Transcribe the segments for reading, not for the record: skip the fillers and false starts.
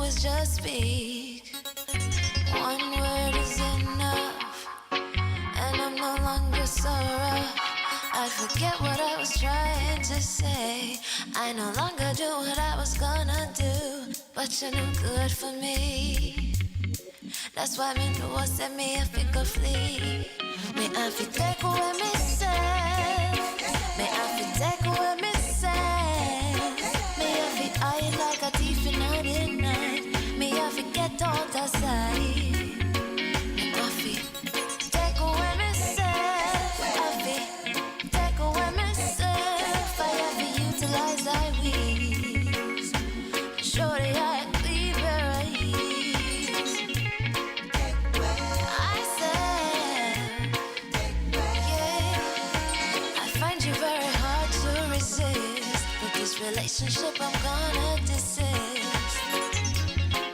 is just speak. One word is enough, and I'm no longer so rough. I forget what I was trying to say. I no longer do what I was gonna do, but you knew good for me. That's why me know what set me if it could flee. Me I fi take away me say. Me I fi take away me say. Me I fi hide like a thief in the night. Me I fi get out of sight. Me I fi take away me say. I fi take away me say. I have to utilize I wings. Shorty I clean where I ease. I said, yeah, I find you very hard to resist. But this relationship I'm gonna desist.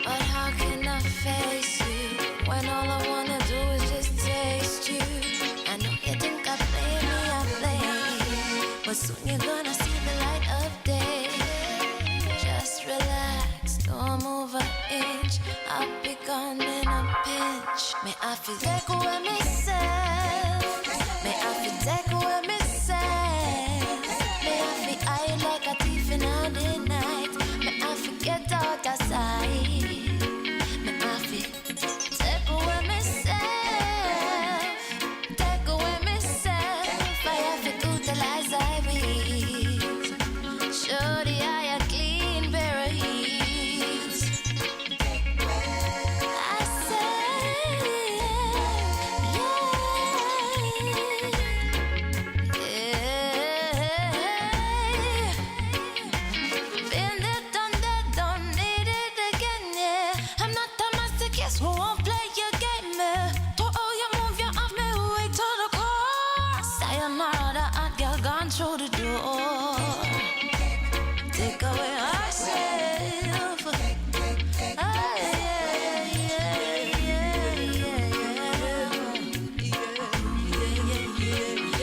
But how can I face you when all I wanna do is just taste you? I know you think I play me, I play, but soon you're gonna see the light of day. Just relax, don't move an inch. I'll be gone in a pinch. May I feel take away myself. May I feel take away myself. May I feel hide like a thief in the night. May I feel get out of sight. May I feel take away myself. Take away myself. I have to utilize I will. Shorty, I a clean pair of heels. I say, yeah. Been there, done that, don't need it again, yeah. I'm not a masochist who won't play your game, yeah. To all you move, you have me way to the core. Sayonara, hot girl gone through the door. Take away ourselves. Ah, yeah, yeah, yeah, yeah.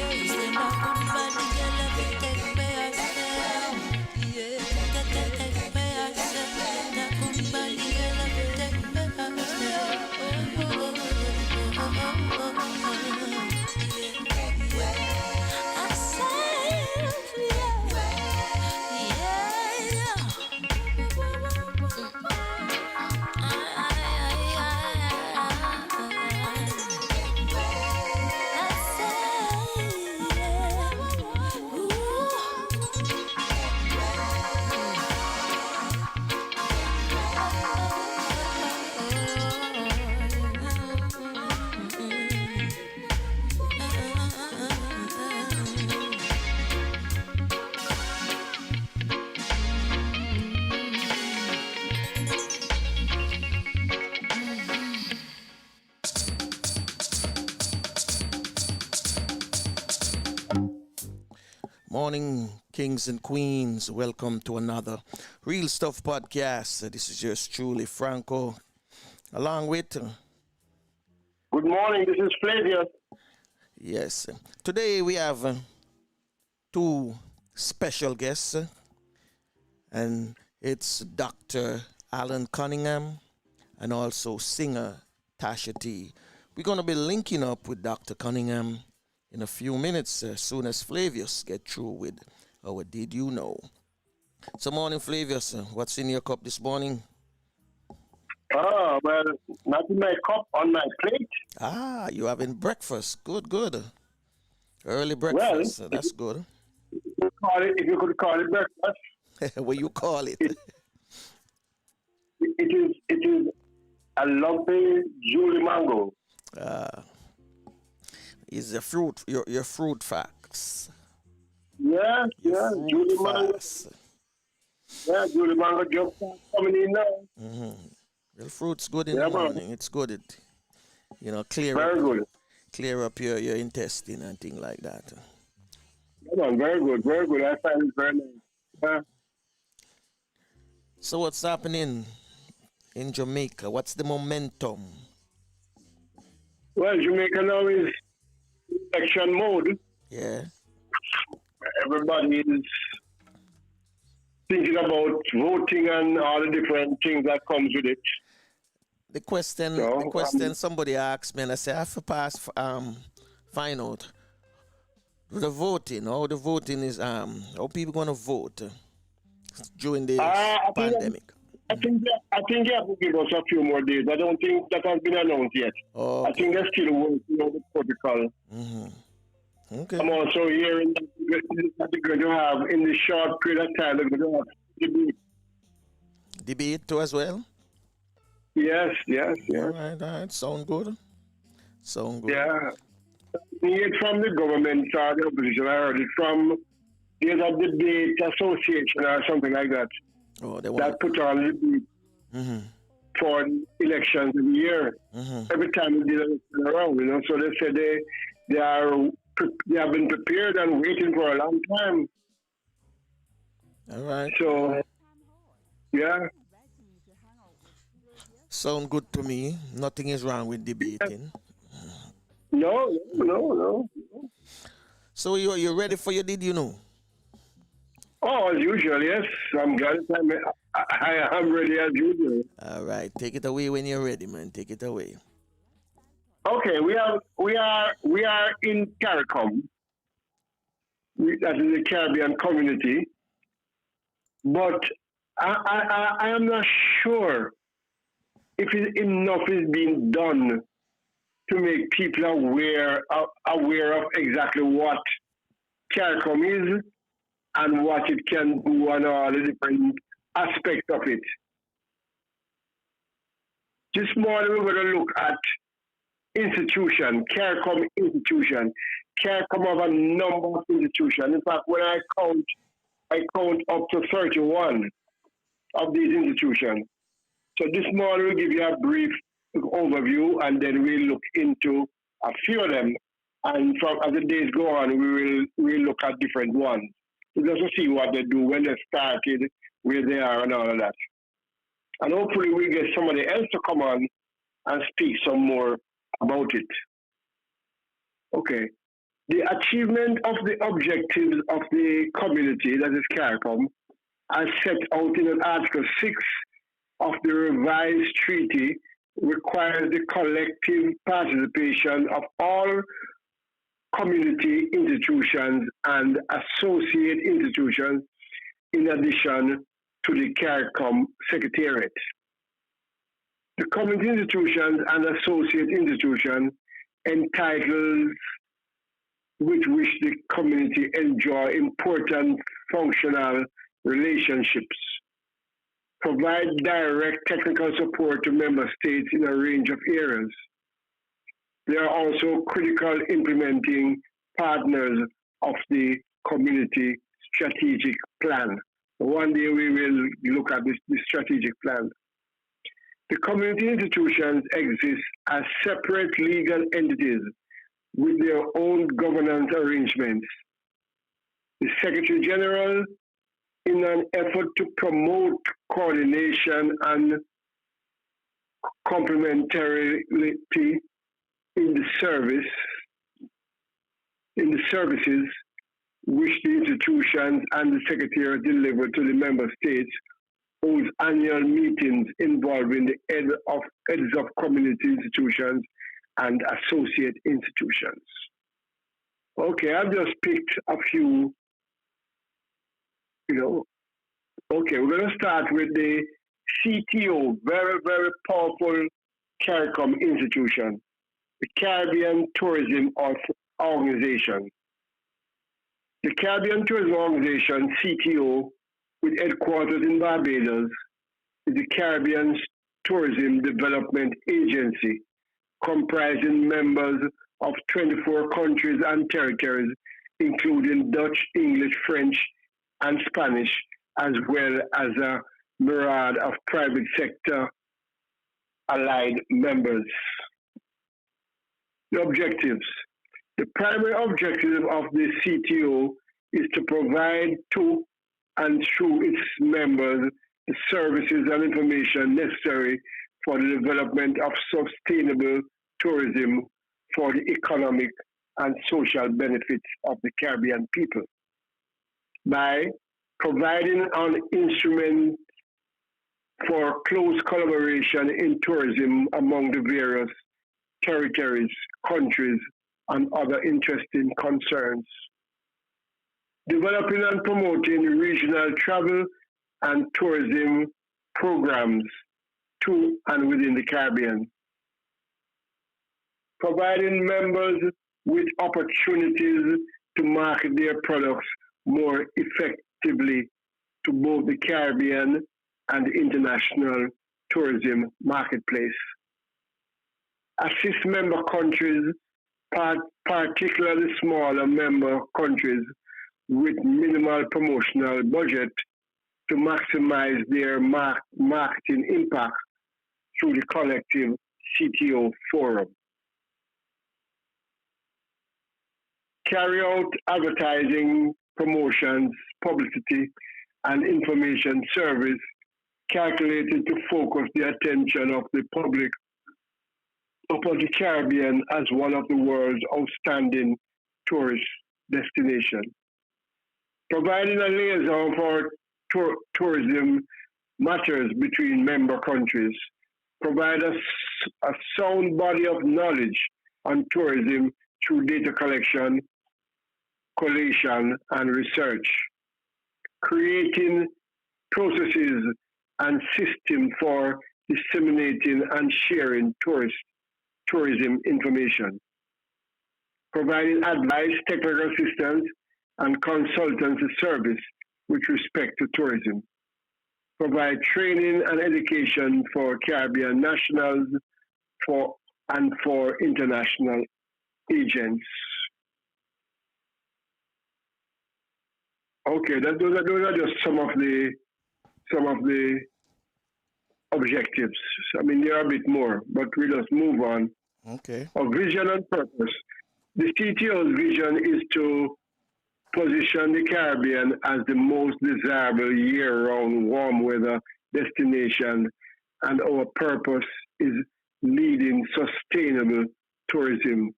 You say no good body, girl, let me take away ourselves. Yeah, take away ourselves. No good body, girl, let me take away Morning, kings and queens. Welcome to another Real Stuff podcast. This is yours truly, Franco, along with... Good morning, this is Flavia. Yes. Today we have two special guests, and it's Dr. Allan Cunningham and also singer Tasha T. We're going to be linking up with Dr. Cunningham in a few minutes, as soon as Flavius get through with our Did You Know? So morning, Flavius. What's in your cup this morning? Oh, well, not in my cup, on my plate. Ah, you having breakfast. Good, good. Early breakfast. Well, That's good. If you could call it breakfast. What you call it? It is a lumpy Julie mango. Is the fruit, your fruit facts. Yeah, Julie mango. Yeah, Julie mango just coming in now. Mm-hmm. Well, fruit's good in the morning. Man. It's good. Clear up your intestine and things like that. Yeah, man, very good, very good. I find it very nice. Yeah. So what's happening in Jamaica? What's the momentum? Well, Jamaica now is election mode. Yeah. Everybody is thinking about voting and all the different things that comes with it. The question, somebody asked me, and I said, I have to find out the voting, how the voting is, how people going to vote during this pandemic. I think they have to give us a few more days. I don't think that has been announced yet. Okay. I think they're still working on the protocol. Mm-hmm. Okay. I'm also hearing that they're going to have, in the short period of time, they're going to have debate. Debate too as well? Yes. All right. Sound good. Yeah. It from the government or the opposition. I heard it from there's a debate association or something like that. Oh, that put on the debate for elections every year. Every time they did it around, So they said they have been prepared and waiting for a long time. All right. So, yeah. Sound good to me. Nothing is wrong with debating. No. So you're ready for your did you know? Oh, as usual, yes. I'm glad I'm ready as usual. All right, take it away when you're ready, man. Take it away. Okay, we are in CARICOM. That is the Caribbean community. But I am not sure if enough is being done to make people aware of exactly what CARICOM is and what it can do and all the different aspects of it. This morning we're going to look at institution, CARICOM institution. CARICOM have a number of institutions. In fact, when I count up to 31 of these institutions. So this morning we'll give you a brief overview and then we'll look into a few of them. And as the days go on, we'll look at different ones. Just to see what they do, when they started, where they are, and all of that. And hopefully we get somebody else to come on and speak some more about it. Okay. The achievement of the objectives of the community, that is CARICOM, as set out in Article 6 of the revised treaty, requires the collective participation of all community institutions and associate institutions in addition to the CARICOM Secretariat. The community institutions and associate institutions entitled with which the community enjoy important functional relationships, provide direct technical support to member states in a range of areas. They are also critical implementing partners of the community strategic plan. One day we will look at this strategic plan. The community institutions exist as separate legal entities with their own governance arrangements. The Secretary General, in an effort to promote coordination and complementarity in the services which the institutions and the Secretariat deliver to the member states, holds annual meetings involving the heads of community institutions and associate institutions. Okay, I've just picked a few, Okay, we're going to start with the CTO, very, very powerful CARICOM institution, the Caribbean Tourism Organization. The Caribbean Tourism Organization, CTO, with headquarters in Barbados, is the Caribbean Tourism Development Agency, comprising members of 24 countries and territories, including Dutch, English, French, and Spanish, as well as a myriad of private sector allied members. The objectives. The primary objective of the CTO is to provide to and through its members the services and information necessary for the development of sustainable tourism for the economic and social benefits of the Caribbean people by providing an instrument for close collaboration in tourism among the various territories, countries, and other interesting concerns. Developing and promoting regional travel and tourism programs to and within the Caribbean. Providing members with opportunities to market their products more effectively to both the Caribbean and the international tourism marketplace. Assist member countries, particularly smaller member countries with minimal promotional budget, to maximize their marketing impact through the collective CTO forum. Carry out advertising, promotions, publicity, and information service calculated to focus the attention of the public upon the Caribbean as one of the world's outstanding tourist destinations. Providing a liaison for tourism matters between member countries. Provide a sound body of knowledge on tourism through data collection, collation, and research. Creating processes and systems for disseminating and sharing tourism information. Providing advice, technical assistance, and consultancy service with respect to tourism. Provide training and education for Caribbean nationals and for international agents. Okay, those are just some of the objectives. I mean, there are a bit more, but we just move on. Okay. Our vision and purpose. The CTO's vision is to position the Caribbean as the most desirable year-round warm weather destination, and our purpose is leading sustainable tourism.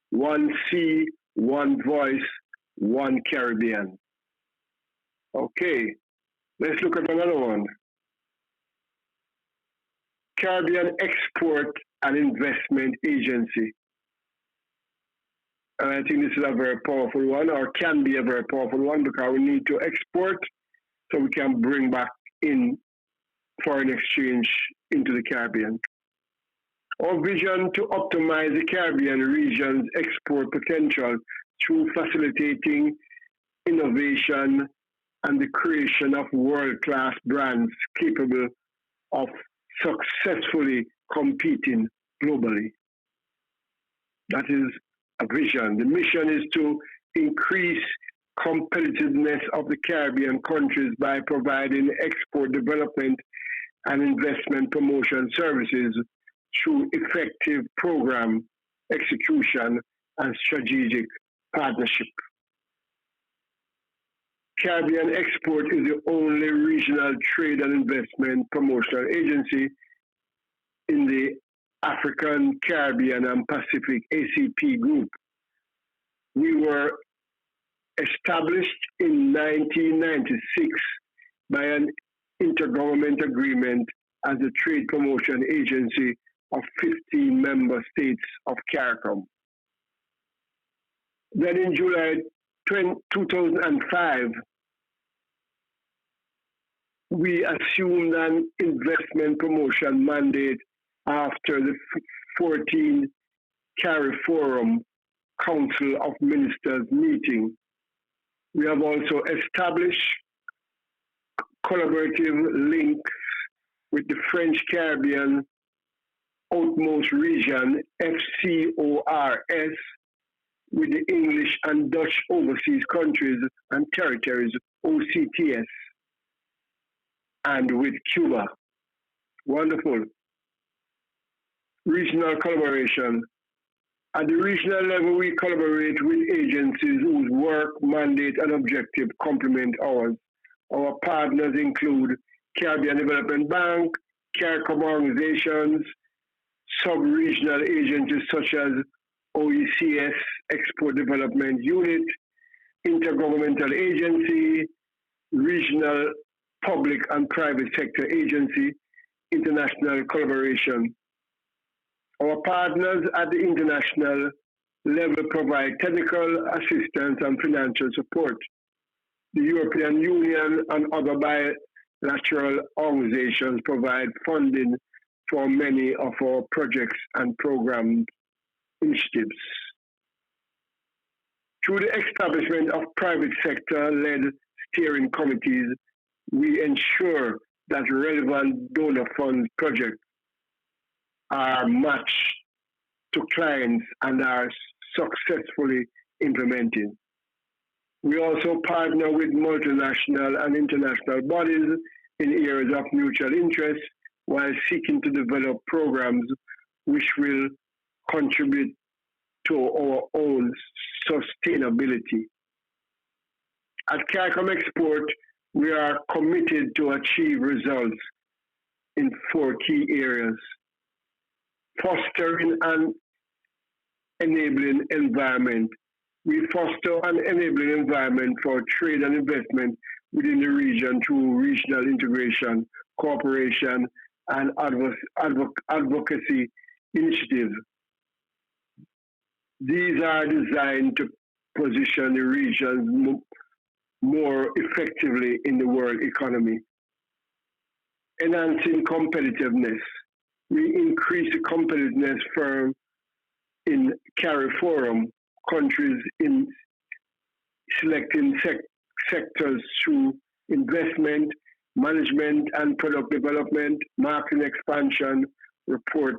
One sea, one voice, one Caribbean. Okay, let's look at another one. Caribbean Export and Investment Agency. And I think this is a very powerful one, or can be a very powerful one, because we need to export so we can bring back in foreign exchange into the Caribbean. Our vision to optimize the Caribbean region's export potential through facilitating innovation and the creation of world-class brands capable of successfully competing globally. That is a vision. The mission is to increase competitiveness of the Caribbean countries by providing export development and investment promotion services through effective program execution and strategic partnership. Caribbean Export is the only regional trade and investment promotional agency in the African, Caribbean, and Pacific ACP group. We were established in 1996 by an intergovernmental agreement as a trade promotion agency of 15 member states of CARICOM. Then in July 2005, we assumed an investment promotion mandate after the 14 CARIFORUM Council of Ministers meeting. We have also established collaborative links with the French Caribbean Outmost Region, FCORS, with the English and Dutch Overseas Countries and Territories, OCTS, and with Cuba. Wonderful. Regional collaboration. At the regional level, we collaborate with agencies whose work, mandate, and objective complement ours. Our partners include Caribbean Development Bank, CARICOM organizations, sub-regional agencies such as OECS, Export Development Unit, Intergovernmental Agency, regional public and private sector agency, international collaboration. Our partners at the international level provide technical assistance and financial support. The European Union and other bilateral organizations provide funding for many of our projects and program initiatives. Through the establishment of private sector-led steering committees, we ensure that relevant donor fund projects are matched to clients and are successfully implemented. We also partner with multinational and international bodies in areas of mutual interest while seeking to develop programs which will contribute to our own sustainability. At CARICOM Export, we are committed to achieve results in 4 key areas: fostering an enabling environment. We foster an enabling environment for trade and investment within the region through regional integration, cooperation, and advocacy initiatives. These are designed to position the region more effectively in the world economy. Enhancing competitiveness. We increase the competitiveness in CARIFORUM countries in selecting sectors through investment, management and product development, marketing expansion, report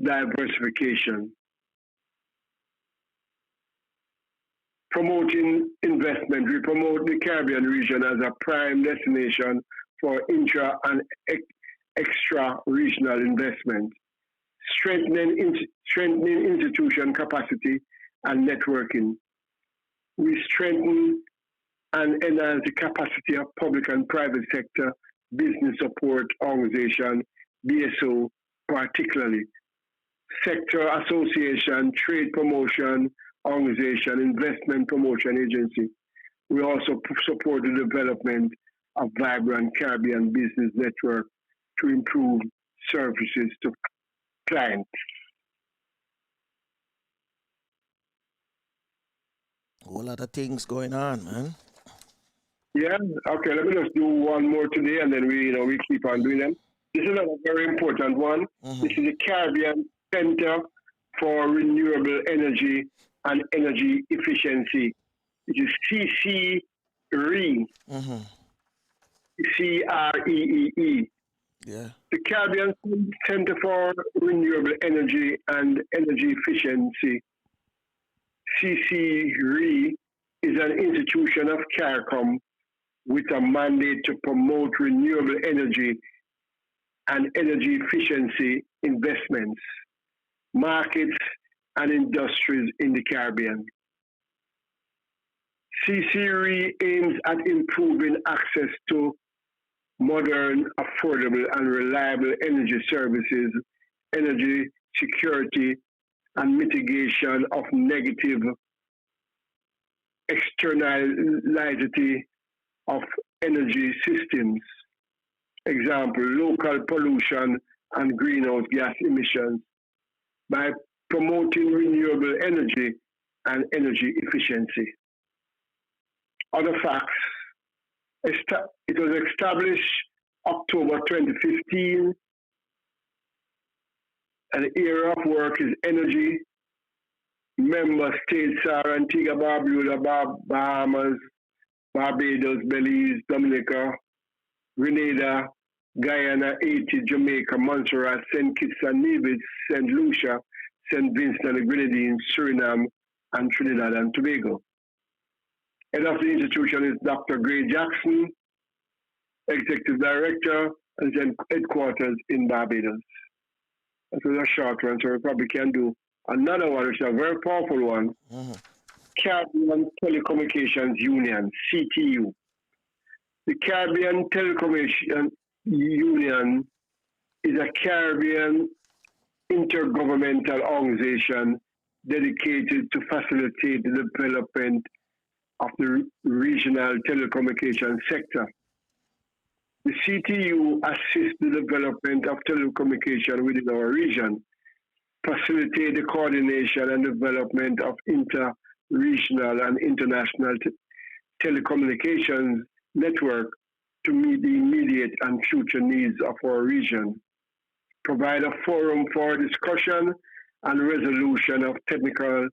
diversification. Promoting investment. We promote the Caribbean region as a prime destination for intra and extra-regional investment. Strengthening institution capacity and networking. We strengthen and enhance the capacity of public and private sector business support organization, BSO particularly, sector association, trade promotion organization, investment promotion agency. We also support the development of vibrant Caribbean business network to improve services to clients. A whole lot of things going on, man. Yeah, okay, let me just do one more today and then we keep on doing them. This is another very important one. This is the Caribbean Center for Renewable Energy and Energy Efficiency. It is CCREE. CREEE. Yeah. The Caribbean Center for Renewable Energy and Energy Efficiency, CCREE, is an institution of CARICOM with a mandate to promote renewable energy and energy efficiency investments, markets, and industries in the Caribbean. CCRE aims at improving access to modern, affordable, and reliable energy services, energy security, and mitigation of negative externality of energy systems. Example, local pollution and greenhouse gas emissions, by promoting renewable energy and energy efficiency. Other facts. It was established October 2015. An area of work is energy. Member states are Antigua, Barbuda, Bahamas, Barbados, Belize, Dominica, Grenada, Guyana, Haiti, Jamaica, Montserrat, St. Kitts and Nevis, St. Lucia, St. Vincent and the Grenadines, Suriname, and Trinidad and Tobago. Head of the institution is Dr. Gray Jackson, Executive Director, and then headquarters in Barbados. That was a short one, so we probably can do another one, which is a very powerful one. Caribbean Telecommunications Union, CTU. The Caribbean Telecommunications Union is a Caribbean intergovernmental organization dedicated to facilitate the development of the regional telecommunication sector. The CTU assists the development of telecommunication within our region, facilitate the coordination and development of inter-regional and international telecommunications network to meet the immediate and future needs of our region, provide a forum for discussion and resolution of technical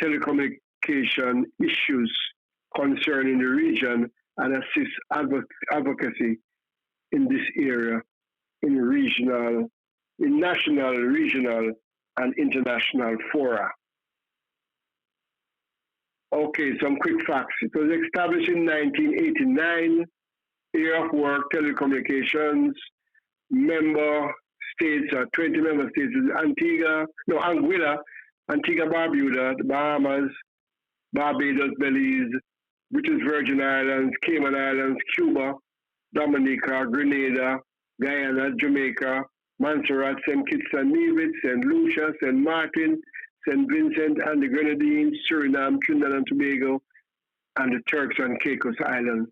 telecommunication issues concerning the region, and assist advocacy in this area in national, regional, and international fora. Okay, some quick facts. It was established in 1989, area of work, telecommunications, member states, 20 member states is Anguilla, Antigua Barbuda, the Bahamas, Barbados, Belize, British Virgin Islands, Cayman Islands, Cuba, Dominica, Grenada, Guyana, Jamaica, Montserrat, St. Kitts and Nevis, St. Lucia, St. Martin, St. Vincent and the Grenadines, Suriname, Trinidad and Tobago, and the Turks and Caicos Islands.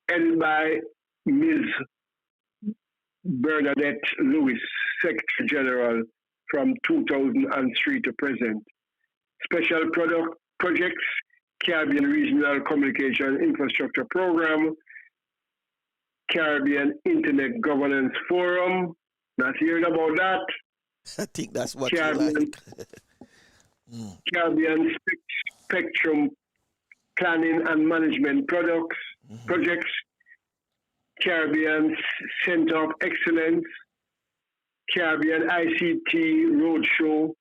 Headed by Ms. Bernadette Lewis, Secretary General from 2003 to present. Special projects, Caribbean Regional Communication Infrastructure Program, Caribbean Internet Governance Forum. Not hearing about that. I think that's what Caribbean, you like. Caribbean Spectrum Planning and Management projects, Caribbean Center of Excellence, Caribbean ICT Roadshow,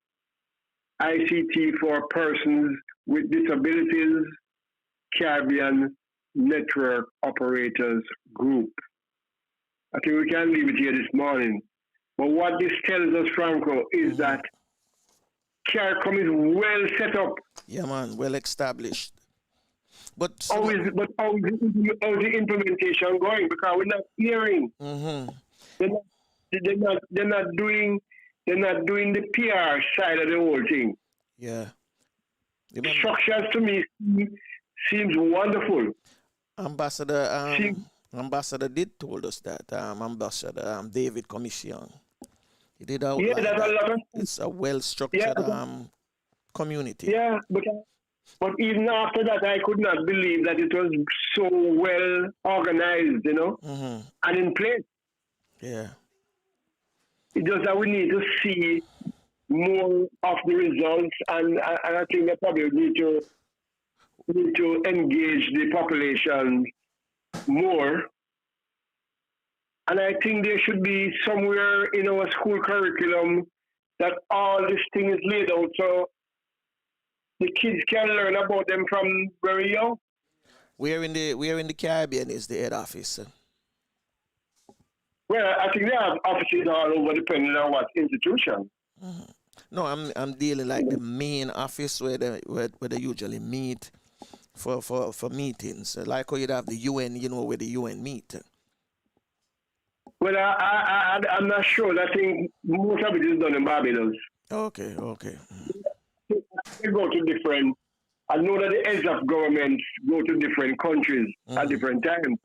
ICT for Persons with Disabilities, Caribbean Network Operators Group. I think we can leave it here this morning. But what this tells us, Franco, is that CARICOM is well set up. Yeah, man, well established. But how is the implementation going? Because we're not hearing. They're not doing the PR side of the whole thing. Yeah. The structures to me seems wonderful. Ambassador did told us that. Ambassador David Commission. He did outline that's a lot of. It's a well-structured community. Yeah, but even after that, I could not believe that it was so well organized, and in place. Yeah. It's just that we need to see more of the results, and I think that probably need to engage the population more. And I think there should be somewhere in our school curriculum that all this thing is laid out so the kids can learn about them from very young. Where in the Caribbean is the head office? Well, I think they have offices all over depending on what institution. No, I'm dealing like the main office where they usually meet for meetings. Like how you'd have the UN, where the UN meet. Well, I'm not sure. I think most of it is done in Barbados. Okay. They go to different. I know that the heads of governments go to different countries at different times.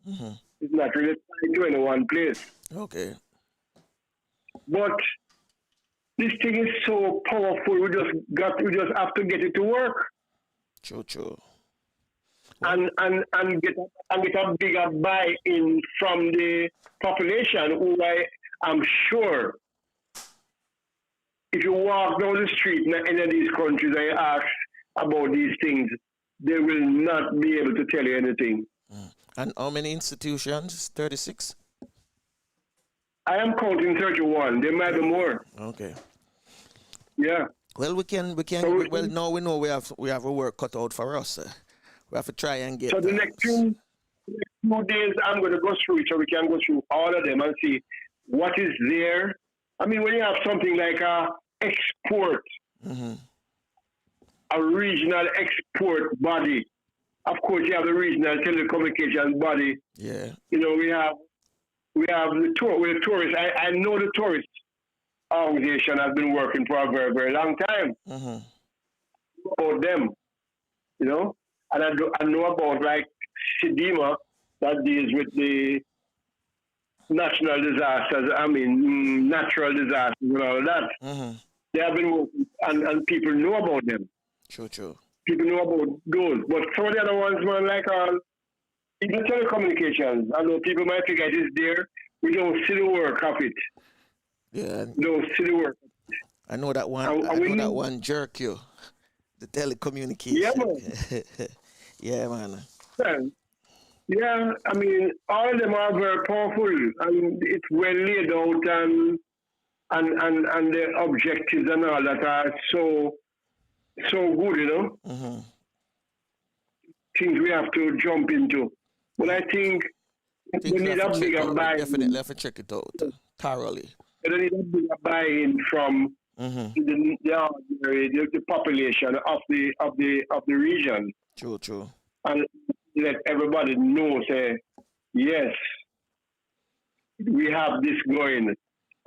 It's not really tied to any one place. Okay. But this thing is so powerful. We just have to get it to work. True. And get a bigger buy-in from the population, who I'm sure if you walk down the street in any of these countries and you ask about these things, they will not be able to tell you anything. And how many institutions? 36? I am counting 31. There might be more. Okay. Yeah. Well, now we know we have a work cut out for us. We have to try and get. So the next few days, I'm going to go through it so we can go through all of them and see what is there. I mean, when you have something like a export, a regional export body, of course you have the regional telecommunications body. Yeah. We have the tourists. I know the tourist organization has been working for a very, very long time. About them. you know. And I know about like Sidima that deals with the national disasters, natural disasters and all of that. Mm-hmm. They have been working, and people know about them. True, true. People know about those. But some of the other ones, man, like even telecommunications, I know people might think it is there. We don't see the work of it. Yeah. We don't see the work. I know that one. I know that one jerk you. The telecommunication. Yeah, man. Yeah, man. Yeah, I mean, all of them are very powerful, and it's well laid out, and the objectives and all that are so good, you know. Mm-hmm. Things we have to jump into, but I think we need a bigger buy-in. Definitely have to check it out thoroughly. We need a bigger buy-in from the population of the region. True. And let everybody know, say, yes, we have this going,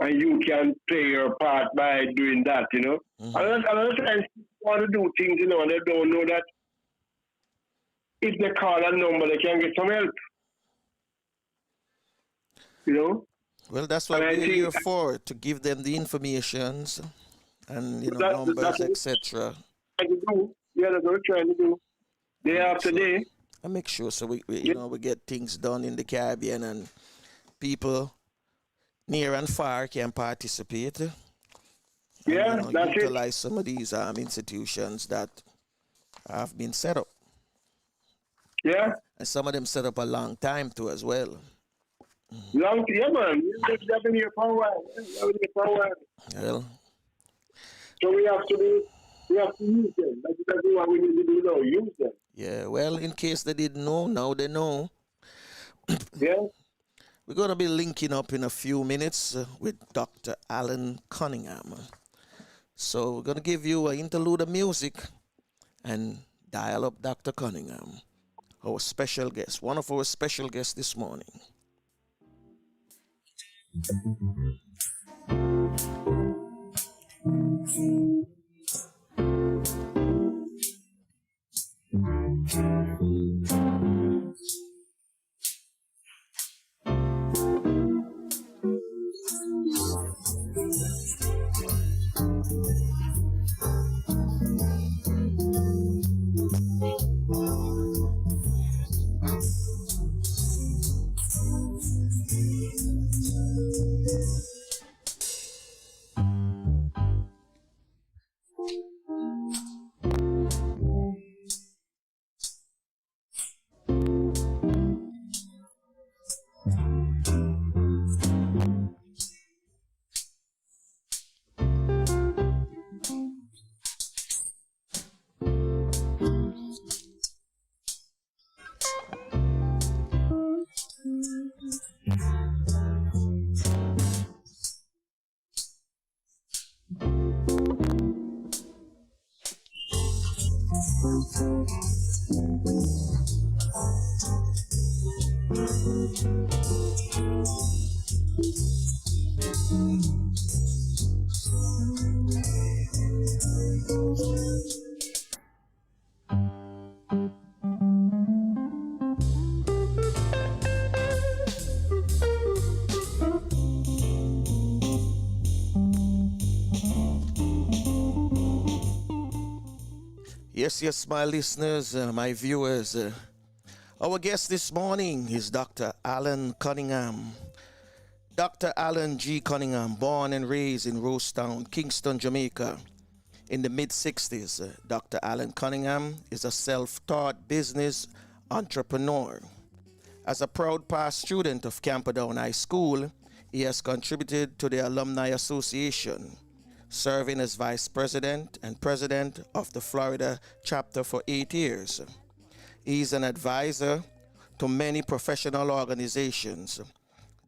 and you can play your part by doing that, you know. Mm-hmm. A lot of times people want to do things, you know, and they don't know that if they call a number, they can get some help, you know. Well, that's what we're here for, to give them the informations and, you know, numbers, etc. Yeah, that's what we're trying to do. Day after day. And make sure so we you know, we get things done in the Caribbean and people near and far can participate. And, yeah, you know, that's utilize some of these institutions that have been set up. Yeah. And some of them set up a long time too as well. Man. They've been here for a while. Well. So we have to use them. That's what we need to do now, use them. Yeah, well, in case they didn't know, now they know. Yeah. We're going to be linking up in a few minutes with Dr. Allan Cunningham. So we're going to give you an interlude of music and dial up Dr. Cunningham, our special guest, one of our special guests this morning. Yes, my listeners, my viewers. Our guest this morning is Dr. Allan Cunningham. Dr. Allan G. Cunningham, born and raised in Rosetown, Kingston, Jamaica. In the mid-60s, Dr. Allan Cunningham is a self-taught business entrepreneur. As a proud past student of Camperdown High School, he has contributed to the Alumni Association, serving as vice president and president of the Florida chapter for 8 years. He is an advisor to many professional organizations.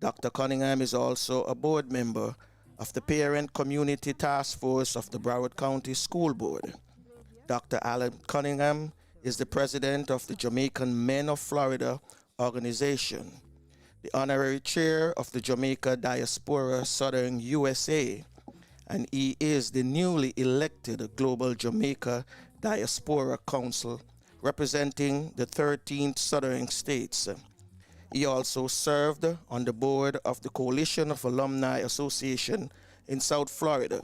Dr. Cunningham is also a board member of the Parent Community Task Force of the Broward County School Board. Dr. Allan Cunningham is the president of the Jamaican Men of Florida organization, the honorary chair of the Jamaica Diaspora Southern USA, and he is the newly elected Global Jamaica Diaspora Council representing the 13 southern states. He also served on the board of the Coalition of Alumni Association in South Florida.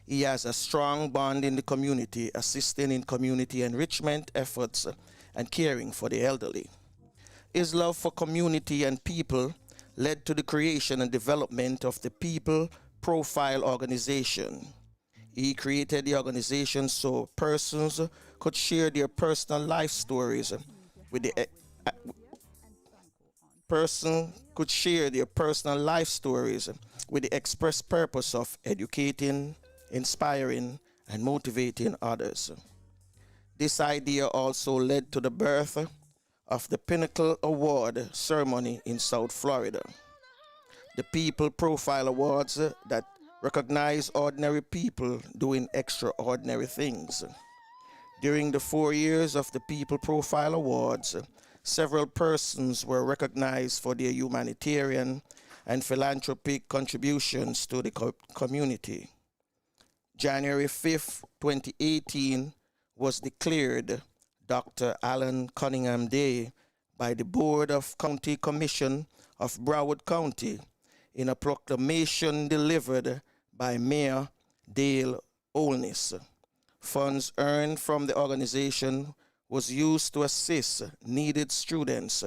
He has a strong bond in the community, assisting in community enrichment efforts and caring for the elderly. His love for community and people led to the creation and development of the People Profile Organization. He created the organization so persons could share their personal life stories with the person could share their personal life stories with the express purpose of educating, inspiring, and motivating others. This idea also led to the birth of the Pinnacle Award ceremony in South Florida. The People Profile Awards that recognize ordinary people doing extraordinary things. During the 4 years of the People Profile Awards, several persons were recognized for their humanitarian and philanthropic contributions to the community. January 5th, 2018 was declared Dr. Allan Cunningham Day by the Board of County Commission of Broward County in a proclamation delivered by Mayor Dale Olness. Funds earned from the organization was used to assist needed students,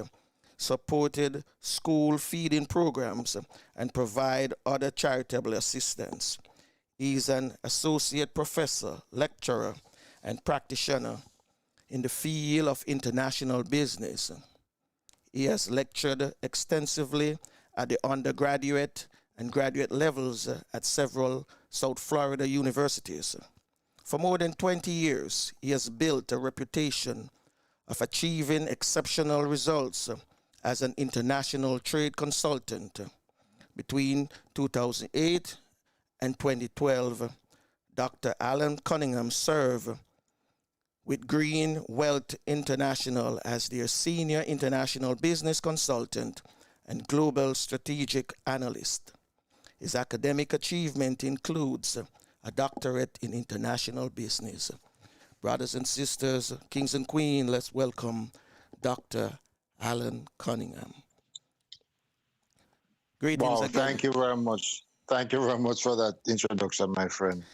supported school feeding programs, and provide other charitable assistance. He is an associate professor, lecturer, and practitioner in the field of international business. He has lectured extensively at the undergraduate and graduate levels at several South Florida universities. For more than 20 years, he has built a reputation of achieving exceptional results as an international trade consultant. Between 2008 and 2012, Dr. Allan Cunningham served with Green Wealth International as their senior international business consultant and global strategic analyst. His academic achievement includes a doctorate in international business. Brothers and sisters, kings and queens, let's welcome Dr. Allan Cunningham. Greetings again. Thank you very much. Thank you very much for that introduction, my friend.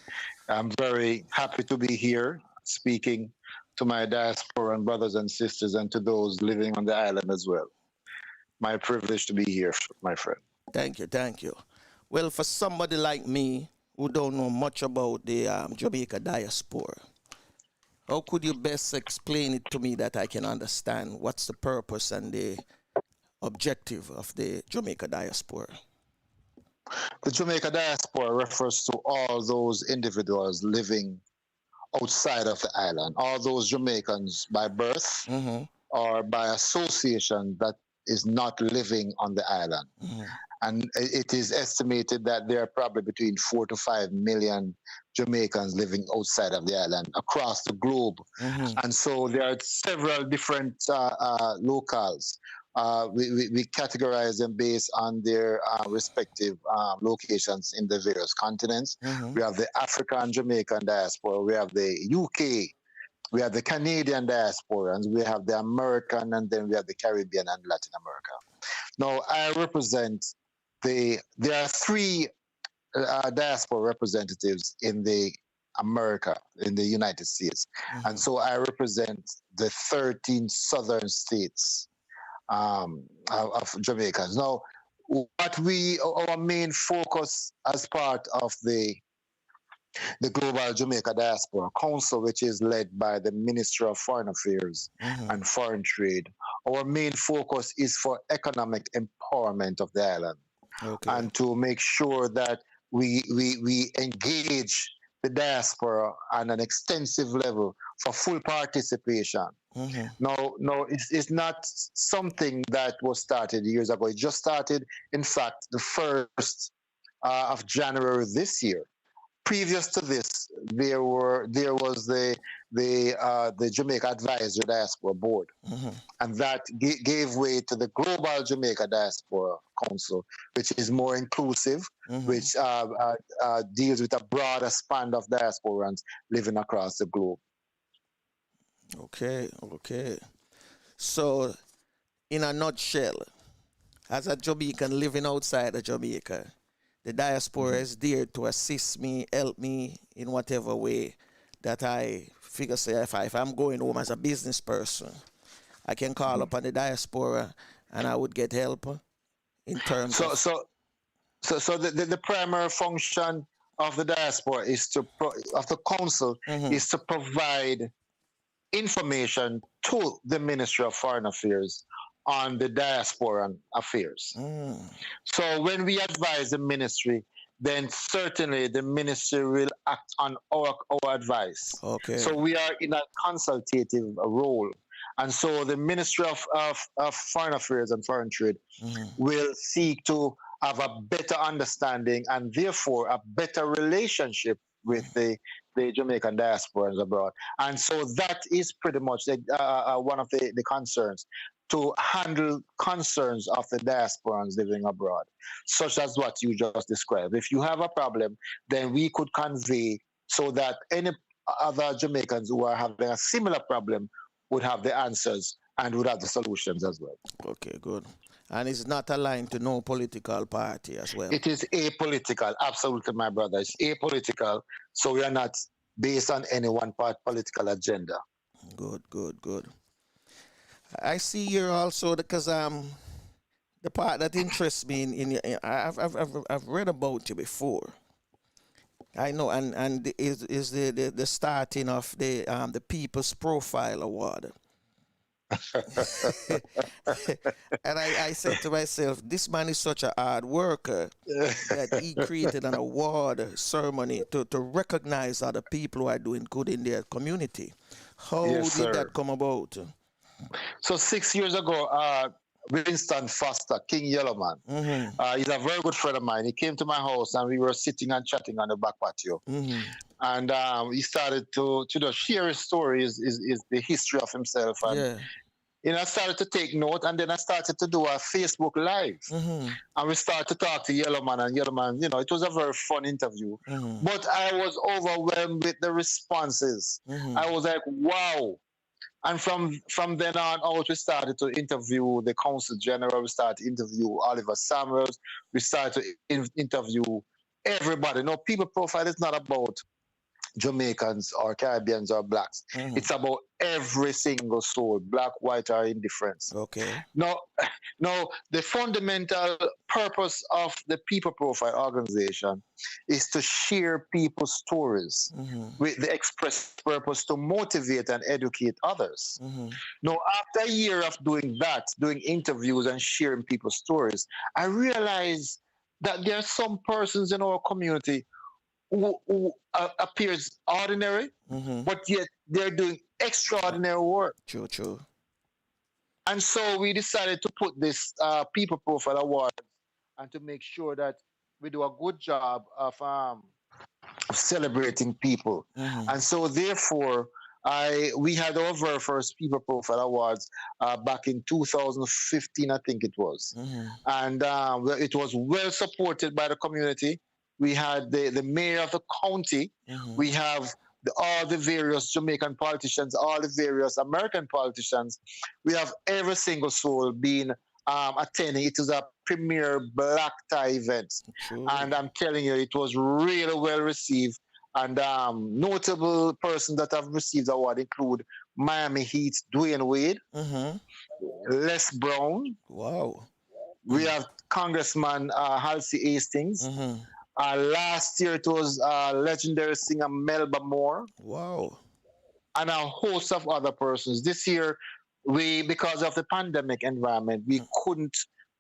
I'm very happy to be here speaking to my diasporan brothers and sisters and to those living on the island as well. My privilege to be here, my friend. Thank you, thank you. Well, for somebody like me who don't know much about the Jamaica diaspora, how could you best explain it to me that I can understand what's the purpose and the objective of the Jamaica diaspora? The Jamaica diaspora refers to all those individuals living outside of the island, all those Jamaicans by birth or by association that is not living on the island. And it is estimated that there are probably between 4 to 5 million Jamaicans living outside of the island across the globe. And so there are several different locales. We categorize them based on their respective locations in the various continents. We have the African Jamaican diaspora, we have the UK, we have the Canadian diaspora, and we have the American, and then we have the Caribbean and Latin America. Now, I represent there are 3 diaspora representatives in the United States. And so I represent the 13 southern states of Jamaicans. Now, our main focus as part of the Global Jamaica Diaspora Council, which is led by the Ministry of Foreign Affairs and Foreign Trade, our main focus is for economic empowerment of the island. And to make sure that we engage the diaspora on an extensive level for full participation. No, it's not something that was started years ago. It just started, in fact, the 1st of January this year. Previous to this, there was the Jamaica Advisory Diaspora Board, and that gave way to the Global Jamaica Diaspora Council, which is more inclusive, which deals with a broader span of diasporans living across the globe. Okay, okay. So, in a nutshell, as a Jamaican living outside of Jamaica, the diaspora is there to assist me, help me in whatever way that I figure, say, if I'm going home as a business person, I can call upon the diaspora and I would get help in terms So of. so the primary function of the diaspora is of the council is to provide information to the Ministry of Foreign Affairs on the diasporan affairs. So when we advise the ministry, then certainly the ministry will act on our advice. Okay. So we are in a consultative role. And so the Ministry of Foreign Affairs and Foreign Trade will seek to have a better understanding and therefore a better relationship with the Jamaican diasporans abroad. And so that is pretty much one of the concerns, to handle concerns of the diasporans living abroad, such as what you just described. If you have a problem, then we could convey so that any other Jamaicans who are having a similar problem would have the answers and would have the solutions as well. Okay, good. And it's not aligned to no political party as well. It is apolitical, absolutely, my brother. It's apolitical, so we are not based on any one part political agenda. Good, good, good. I see here also because the part that interests me I've read about you before. I know, and is the starting of the People's Profile Award. And I said to myself, this man is such a hard worker that he created an award ceremony to recognize other people who are doing good in their community. How did that come about? So 6 years ago, Winston Foster, King Yellowman, he's a very good friend of mine. He came to my house and we were sitting and chatting on the back patio. And he started to share his stories, is the history of himself. And I started to take note, and then I started to do a Facebook Live. And we started to talk to Yellowman, and Yellowman, it was a very fun interview. But I was overwhelmed with the responses. I was like, wow. And from then on out, we started to interview the Consul General. We started to interview Oliver Samuels. We started to interview everybody. No, People Profile is not about Jamaicans or Caribbeans or blacks. It's about every single soul, black, white, or indifference. Okay. No, the fundamental purpose of the People Profile organization is to share people's stories with the express purpose to motivate and educate others. Now, after a year of doing that, doing interviews and sharing people's stories, I realized that there are some persons in our community who appears ordinary, but yet they're doing extraordinary work. True. And so we decided to put this People Profile Award and to make sure that we do a good job of celebrating people. And so therefore, we had our very first People Profile Awards back in 2015, I think it was. And it was well supported by the community. We had the mayor of the county. We have all the various Jamaican politicians, all the various American politicians. We have every single soul being attending. It is a premier black tie event. And I'm telling you, it was really well received. And notable persons that have received the award include Miami Heat's Dwayne Wade, Les Brown. Wow. We have Congressman Halsey Hastings. Last year it was legendary singer Melba Moore. Wow. And a host of other persons. This year, because of the pandemic environment, we couldn't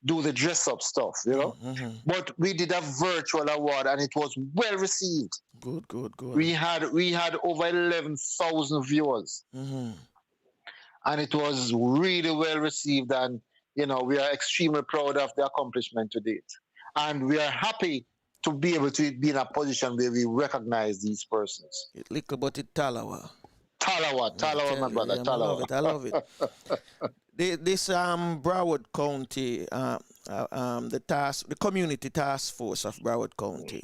do the dress-up stuff, But we did a virtual award, and it was well received. Good. We had over 11,000 viewers, and it was really well received. And we are extremely proud of the accomplishment to date, and we are happy to be able to be in a position where we recognize these persons. Little but it Talawa. Talawa, my brother, Talawa. I love it. This Broward County, the community task force of Broward County,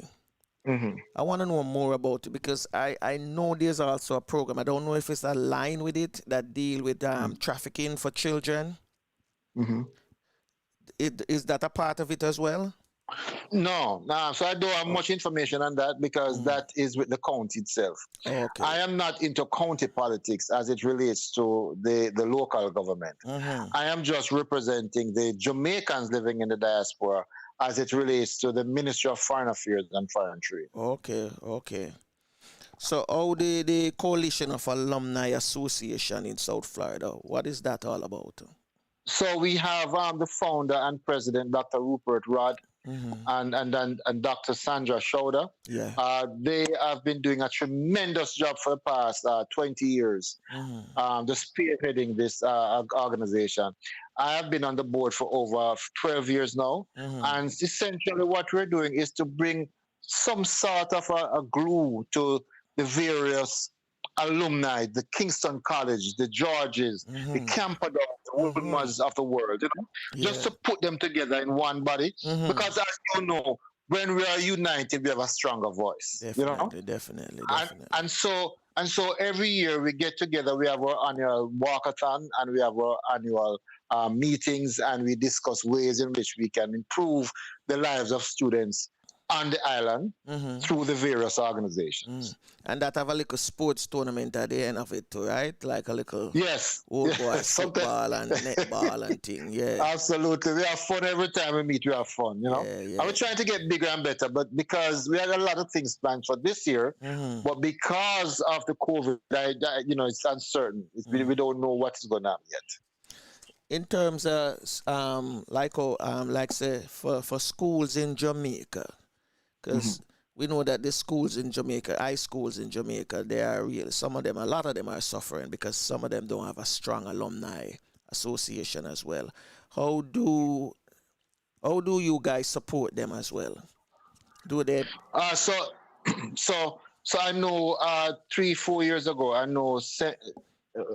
Mm-hmm. I want to know more about it because I know there's also a program. I don't know if it's aligned with it that deal with trafficking for children. Mm-hmm. Is that a part of it as well? No, no. So I don't have much information on that because that is with the county itself. Okay. I am not into county politics as it relates to the local government. I am just representing the Jamaicans living in the diaspora as it relates to the Ministry of Foreign Affairs and Foreign Trade. Okay. So how the Coalition of Alumni Association in South Florida, what is that all about? So we have the founder and president, Dr. Rupert Rod, and Dr. Sandra Schauder. Yeah. They have been doing a tremendous job for the past 20 years, just spearheading this organization. I have been on the board for over 12 years now, and essentially what we're doing is to bring some sort of a glue to the various alumni, the Kingston College, the Georges, the Camperdown, the Woodmans of the world, just to put them together in one body. Because as you know, when we are united, we have a stronger voice. Definitely. And so every year we get together, we have our annual walkathon and we have our annual meetings, and we discuss ways in which we can improve the lives of students on the island through the various organizations. And that have a little sports tournament at the end of it too, right? Like a little old boy football and netball and thing. Yeah. Absolutely. We have fun every time we meet, we have fun, Yeah. And we're trying to get bigger and better, but because we had a lot of things planned for this year, but because of the COVID, it's uncertain. We don't know what is going to happen yet. In terms of say for schools in Jamaica, because we know that the schools in Jamaica, high schools in Jamaica, they are real. A lot of them are suffering because some of them don't have a strong alumni association as well. How do you guys support them as well? Do they? So I know 3-4 years ago, I know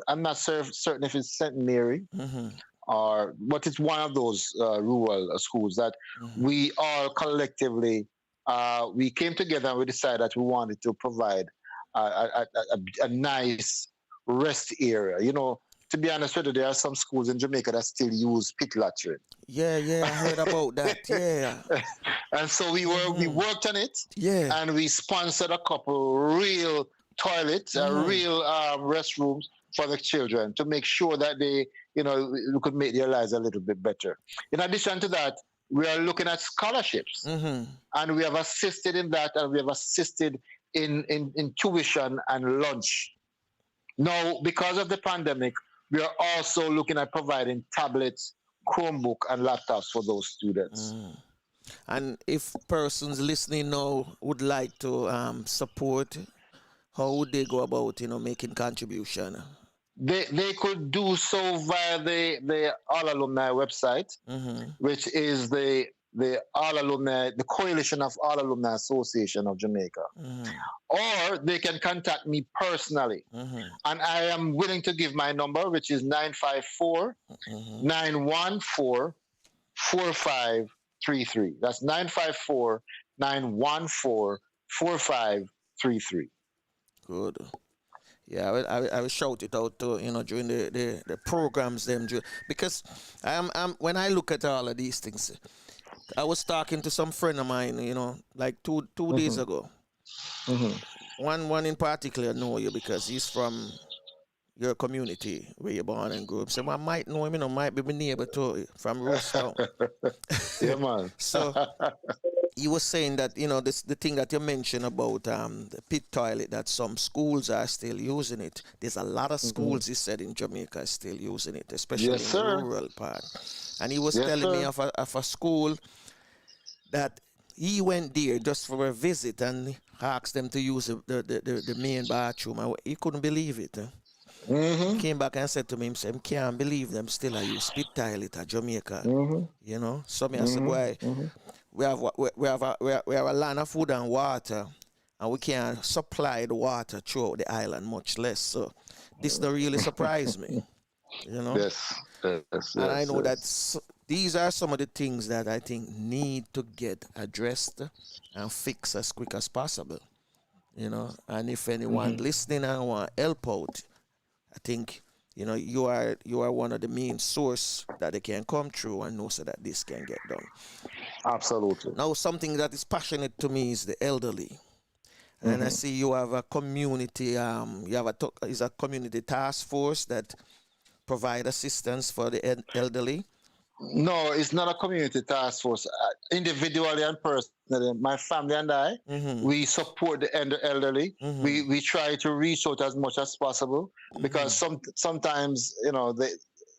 I'm not certain if it's St. Mary. But it's one of those rural schools that we all collectively we came together and we decided that we wanted to provide a nice rest area. To be honest with you, there are some schools in Jamaica that still use pit latrine. Yeah, I heard about that. Yeah. And so we worked on it. Yeah. And we sponsored a couple real toilets, real restrooms for the children to make sure that they, we could make their lives a little bit better. In addition to that, we are looking at scholarships, and we have assisted in that, and we have assisted in tuition and lunch. Now, because of the pandemic, we are also looking at providing tablets, Chromebook, and laptops for those students. And if persons listening now would like to support, how would they go about, making contribution? They could do so via the All Alumni website, which is the All Alumni, the Coalition of All Alumni Association of Jamaica. Or they can contact me personally. And I am willing to give my number, which is 954-914-4533. That's 954-914-4533. Good. Yeah, I will shout it out to during the programs them because when I look at all of these things, I was talking to some friend of mine, like two days ago. One in particular know you because he's from your community where you're born and grew up. So I might know him, might be my neighbor too from Rostown. Yeah, man. So you were saying that the thing that you mentioned about the pit toilet, that some schools are still using it. There's a lot of schools, he said, in Jamaica are still using it, especially in the rural part. And he was telling me of a school that he went there just for a visit and asked them to use the main bathroom. And he couldn't believe it. He came back and said to me, I can't believe them still use pit toilet at Jamaica. So me I said, boy, we have a land of food and water, and we can't supply the water throughout the island, much less. So this don't really surprise me. Yes. And I know that these are some of the things that I think need to get addressed and fixed as quick as possible. You know, and if anyone listening and want help out, I think, you know, you are one of the main source that they can come through and know so that this can get done. Absolutely. Now, something that is passionate to me is the elderly. And I see you have a community, is a community task force that provide assistance for the elderly. No, it's not a community task force. Individually and personally, my family and I, we support the elderly. We try to reach out as much as possible because sometimes, you know,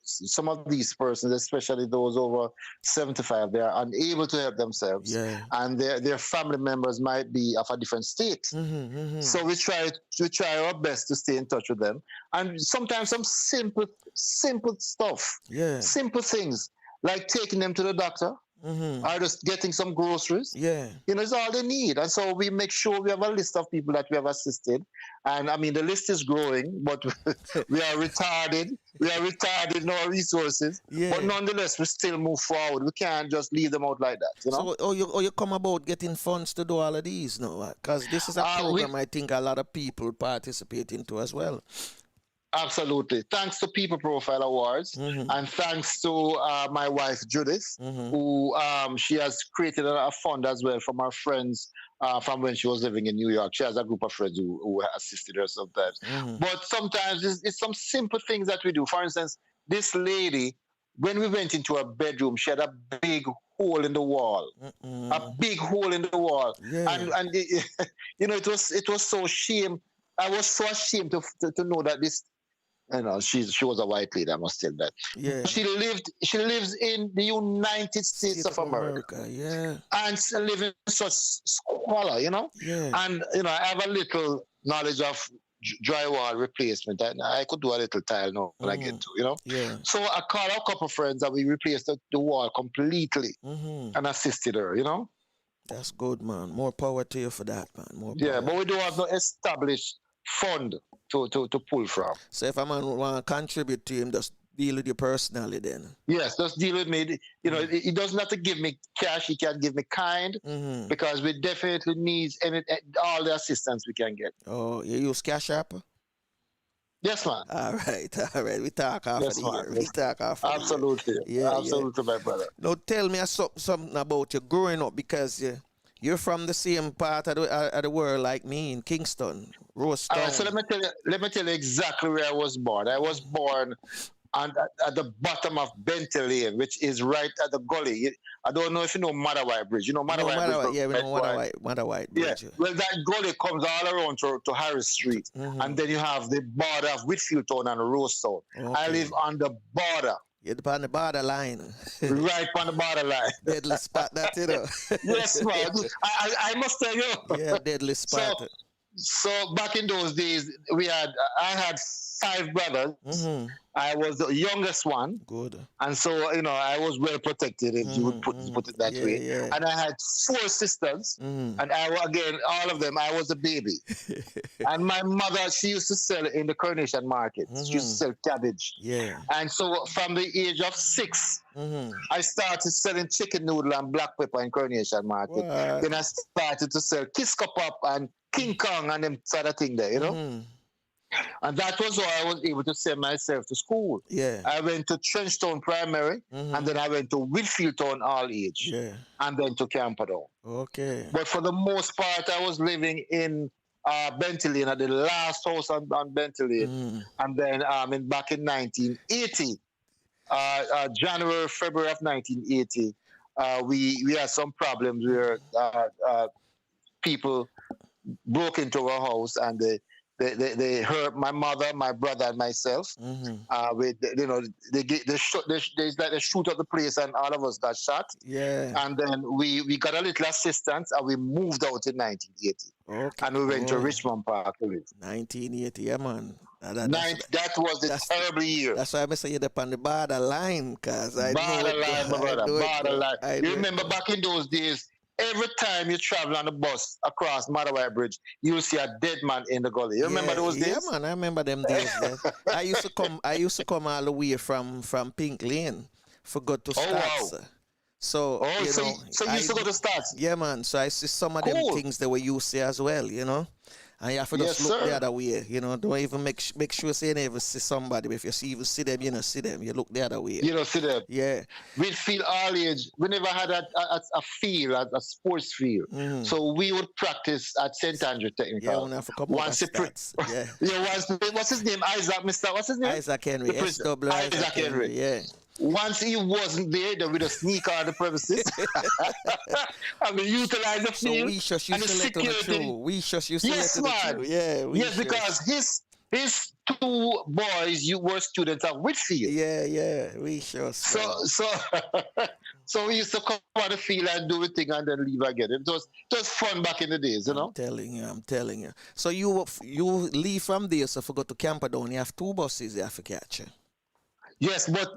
some of these persons, especially those over 75, they are unable to help themselves, and their family members might be of a different state. So we try our best to stay in touch with them, and sometimes some simple stuff, simple things like taking them to the doctor. Or just getting some groceries. You know, it's all they need. And so we make sure we have a list of people that we have assisted. And I mean, the list is growing, but we are retarded. We are retarded in our resources. But nonetheless, we still move forward. We can't just leave them out like that, you know? So, you come about getting funds to do all of these, no? Because this is a program I think a lot of people participate into as well. Absolutely. Thanks to People Profile Awards, and thanks to my wife Judith, who she has created a fund as well from our friends from when she was living in New York. She has a group of friends who assisted her sometimes. But sometimes it's some simple things that we do. For instance, this lady, when we went into her bedroom, she had a big hole in the wall, a big hole in the wall, and you know, it was so shame. I was so ashamed to know that this. You know, she was a white lady, I must tell that. She lives in the United States of America. And she lives in such squalor, you know? And, you know, I have a little knowledge of drywall replacement. And I could do a little tile now when I get to, you know? So I called a couple of friends and we replaced the wall completely and assisted her, you know? That's good, man. More power to you for that, man. More power. Yeah, but we don't have no established fund to pull from. So if a man want to contribute to him, just deal with you personally then. Yes, just deal with me. You know, he doesn't have to give me cash. He can give me kind, because we definitely need all the assistance we can get. Oh, you use Cash App? Yes, man. All right. We talk after the year. We talk after Absolutely. The year. Absolutely, my brother. Now tell me something about you growing up, because you're from the same part of the world like me in Kingston, Rose Town. So let me tell you exactly where I was born. I was born at the bottom of Bentley Lane, which is right at the gully. I don't know if you know Motherwhite Bridge. You know Motherwhite Bridge? Yeah, we know Motherwhite Bridge. Yeah. Well, that gully comes all around to Harris Street. And then you have the border of Whitfield Town and Rose Town. Okay. I live on the border. You're on the borderline. Right on the borderline. Deadly spot that, you know. Yes, man. I must tell you. Yeah, deadly spot. So back in those days, I had 5 brothers. I was the youngest one. Good. And so, you know, I was well protected, if you would put it that way. Yeah. And I had 4 sisters. And all of them, I was a baby. And my mother, she used to sell in the Coronation Market. She used to sell cabbage. Yeah. And so from the age of 6, I started selling chicken noodle and black pepper in Coronation Market. Wow. Then I started to sell Kisco Pop and King Kong and them sort of thing there, you know? And that was how I was able to send myself to school. Yeah. I went to Trenchtown Primary, and then I went to Whitfield Town All Age, and then to Camperdown. Okay. But for the most part, I was living in Bentley Lane, at the last house on Bentley Lane. And then back in 1980, January, February of 1980, we had some problems where people broke into our house and they hurt my mother, my brother, and myself. They shoot up the place, and all of us got shot. Yeah. And then we got a little assistance, and we moved out in 1980. Okay. And we went to Richmond Park to live. 1980, yeah, man. That was the terrible year. That's why I say you're on the borderline, because borderline, my brother, borderline. You remember back in those days, every time you travel on the bus across Motherwhite Bridge, you see a dead man in the gully. You remember those days? Yeah, man, I remember them days. I used to come all the way from Pink Lane, forgot to Oh, start. wow. So, Oh, you so, know, so you used to go to stats? yeah, man. So I see some of them Cool. things that we used to as well, you know. And you have to Yes, just look sir. the other way, you know. Don't even make sure you never see somebody. But if even see them, you know, see them. You look the other way. You know, see that. Yeah. We feel all age. We never had a field, a sports field. Mhm. So we would practice at St. Andrew Yeah, Technical. when I have to come Once over the pri- stats. Yeah. Yeah, what's his name? Isaac, Mr. What's his name? Isaac Henry. The pres- SW Isaac Henry. Yeah. Once he wasn't there, then we'd just sneak out of the premises and we utilize the So field. we just and used the to let it security. through. We just used to Yes, let it man. through. Yeah. Yes, because his two boys were students at Whitfield. Yeah. We sure. So so we used to come on the field and do the thing and then leave again. It was fun back in the days, you know. I'm telling you. So you leave from there, so if you go to Camperdown, you have 2 buses you have to catch. Yes, but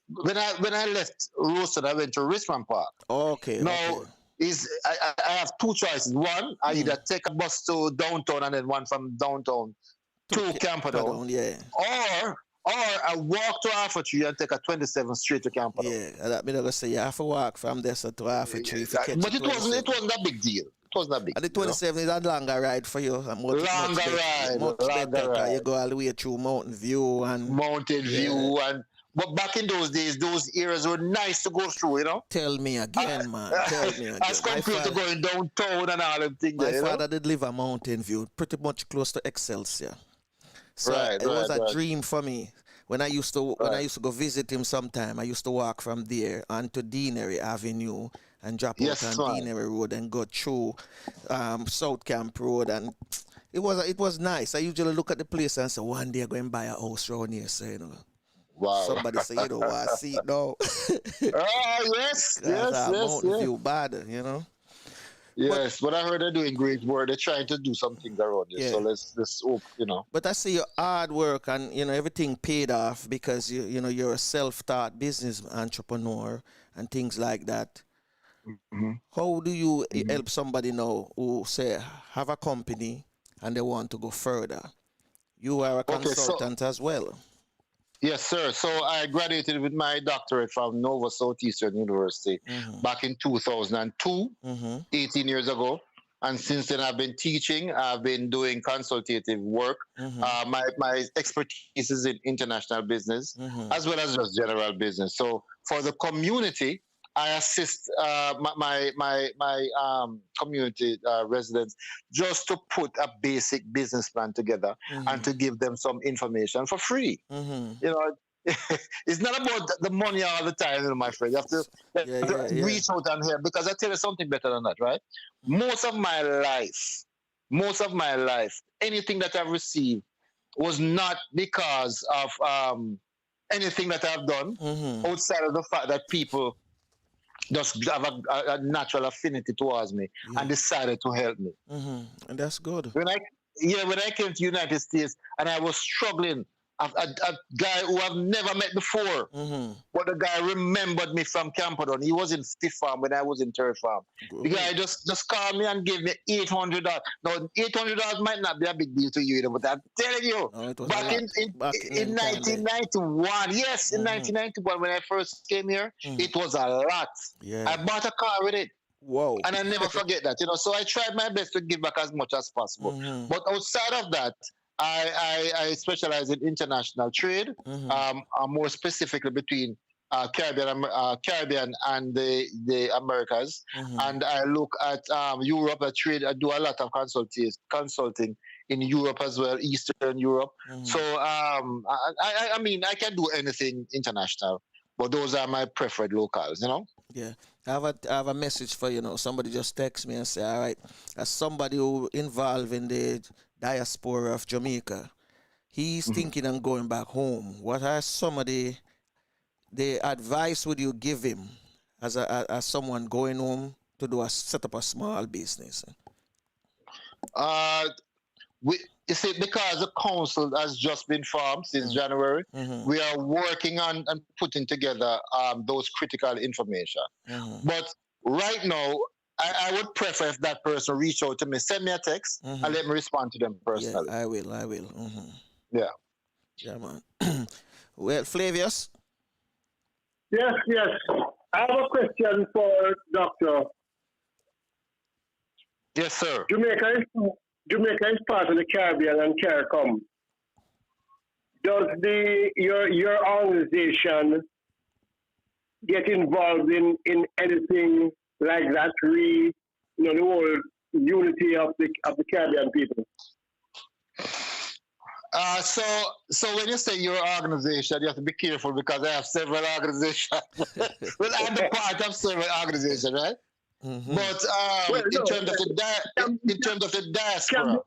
when I left Roasted, I went to Richmond Park. Okay. Now I have 2 choices. One, I either take a bus to downtown and then one from downtown to Camperdown. Yeah. Or I walk to Alpha Tree and take a 27 straight to Camperdown. Yeah, that mean I say you have to walk from there to Alpha Tree. But it wasn't a big deal. It wasn't a big And the deal. 27 is a longer ride for you. Much Longer better. ride. You go all the way through Mountain View and Mountain View but back in those days, those areas were nice to go through, you know. Tell me again, man. Tell me again. As compared to going downtown and all them things. My father did live at Mountain View, pretty much close to Excelsior. So it was a dream for me. When I used to go visit him sometime, I used to walk from there onto Deanery Avenue and drop out on Deanery Road and go through South Camp Road, and it was nice. I usually look at the place and say, one day I'm going to buy a house around here, so you know. Wow. Somebody say, you know what, I see it now. Yes. Mountain View bad, you know. Yes, but I heard they're doing great work. They're trying to do something around here. Yeah. So let's hope, you know. But I see your hard work and, you know, everything paid off because, you know, you're a self-taught business entrepreneur and things like that. Mm-hmm. How do you help somebody now who, say, have a company and they want to go further? You are a consultant as well. Yes, sir. So I graduated with my doctorate from Nova Southeastern University back in 2002, 18 years ago. And since then, I've been teaching. I've been doing consultative work. My expertise is in international business as well as just general business. So for the community, I assist my community residents just to put a basic business plan together and to give them some information for free. You know, it's not about the money all the time, you know, my friend. You have to reach out and help, because I tell you something better than that, right? Most of my life, anything that I've received was not because of anything that I've done outside of the fact that people just have a natural affinity towards me and decided to help me. And that's good. When I came to United States and I was struggling, a guy who I've never met before, but the guy remembered me from Camperdown. He was in 5th Farm when I was in 3rd Farm. The guy just called me and gave me $800. Now, $800 might not be a big deal to you, but I'm telling you, back in 1991, yes, in 1991 when I first came here, it was a lot. I bought a car with it. Whoa. And I never forget that, you know. So I tried my best to give back as much as possible. But outside of that, I specialize in international trade, more specifically between Caribbean and the Americas. And I look at Europe. I do a lot of consulting in Europe as well, Eastern Europe. So I mean, I can do anything international, but those are my preferred locales, you know. Yeah. I have a message for you. Know, somebody just text me and say, all right, as somebody who involved in the diaspora of Jamaica, he's thinking on going back home. What are some of the advice would you give him as someone going home to set up a small business? You see, because the council has just been formed since January, we are working on and putting together those critical information. But right now, I would prefer if that person reach out to me, send me a text, and let me respond to them personally. Yeah, I will. Yeah. Yeah, man. Well, Flavius? Yes, yes. I have a question for Doctor. Yes, sir. Jamaica is part of the Caribbean and CARICOM. Does your organization get involved in anything like that? The whole unity of the Caribbean people. So when you say your organization, you have to be careful because I have several organizations. Well, I'm the part of several organizations, right? Mm-hmm. But Well, in terms of the diaspora,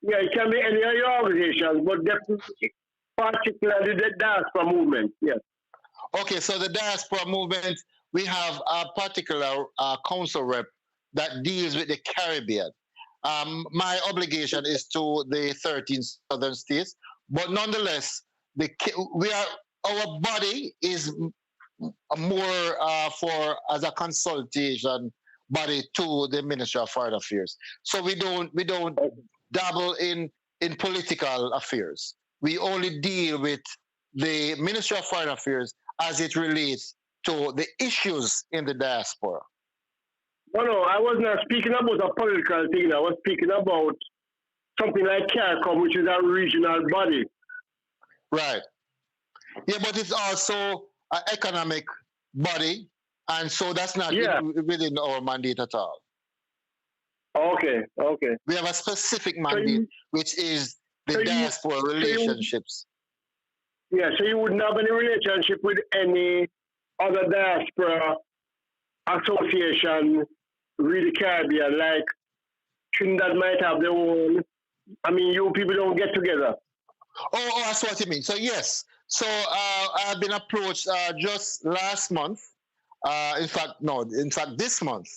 it can be any of your organizations, but definitely particularly the diaspora movement. Yes. okay. So the diaspora movement, we have a particular council rep that deals with the Caribbean. My obligation is to the 13 southern states, but nonetheless, our body is more for as a consultation body to the Ministry of Foreign Affairs. So we don't dabble in political affairs. We only deal with the Ministry of Foreign Affairs as it relates to the issues in the diaspora. No, I was not speaking about a political thing. I was speaking about something like CARICOM, which is a regional body. Right. Yeah, but it's also an economic body, and so that's not within our mandate at all. Okay. We have a specific mandate, which is the diaspora relationships. So you wouldn't have any relationship with any other diaspora association with the Caribbean, like Trinidad might have their own. I mean, you people don't get together. Oh, that's what you mean. So yes. So I've been approached just last month. In fact, this month,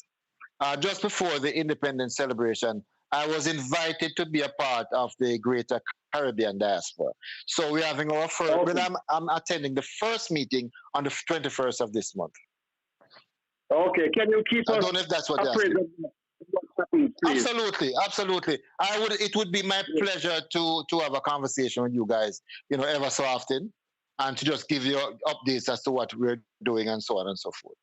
just before the independence celebration, I was invited to be a part of the Greater Caribbean diaspora. So we're having our first. Okay. Well, I'm attending the first meeting on the 21st of this month. Okay, can you keep us? I don't know if that's what you're asking. Absolutely. It would be my pleasure to have a conversation with you guys, ever so often, and to just give you updates as to what we're doing and so on and so forth.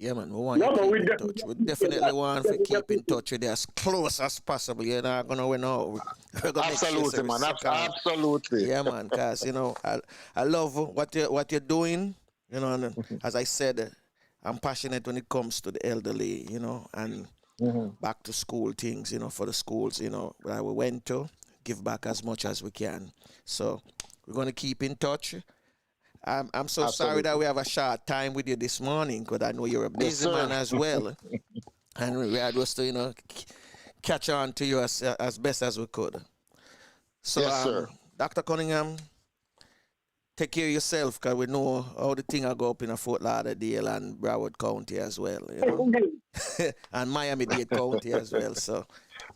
Yeah, man, we want to keep in touch. We definitely want to keep in touch with you as close as possible. You're not going to win out. Absolutely, man. Absolutely. Yeah, man, because, I love what you're doing. And as I said, I'm passionate when it comes to the elderly, and back to school things, for the schools, that we went to, give back as much as we can. So we're going to keep in touch. I'm so sorry that we have a short time with you this morning, because I know you're a busy man as well. And we had just to, catch on to you as best as we could. So, yes, sir. Dr. Cunningham, take care of yourself, because we know how the thing will go up in Fort Lauderdale and Broward County as well, and Miami-Dade County as well. So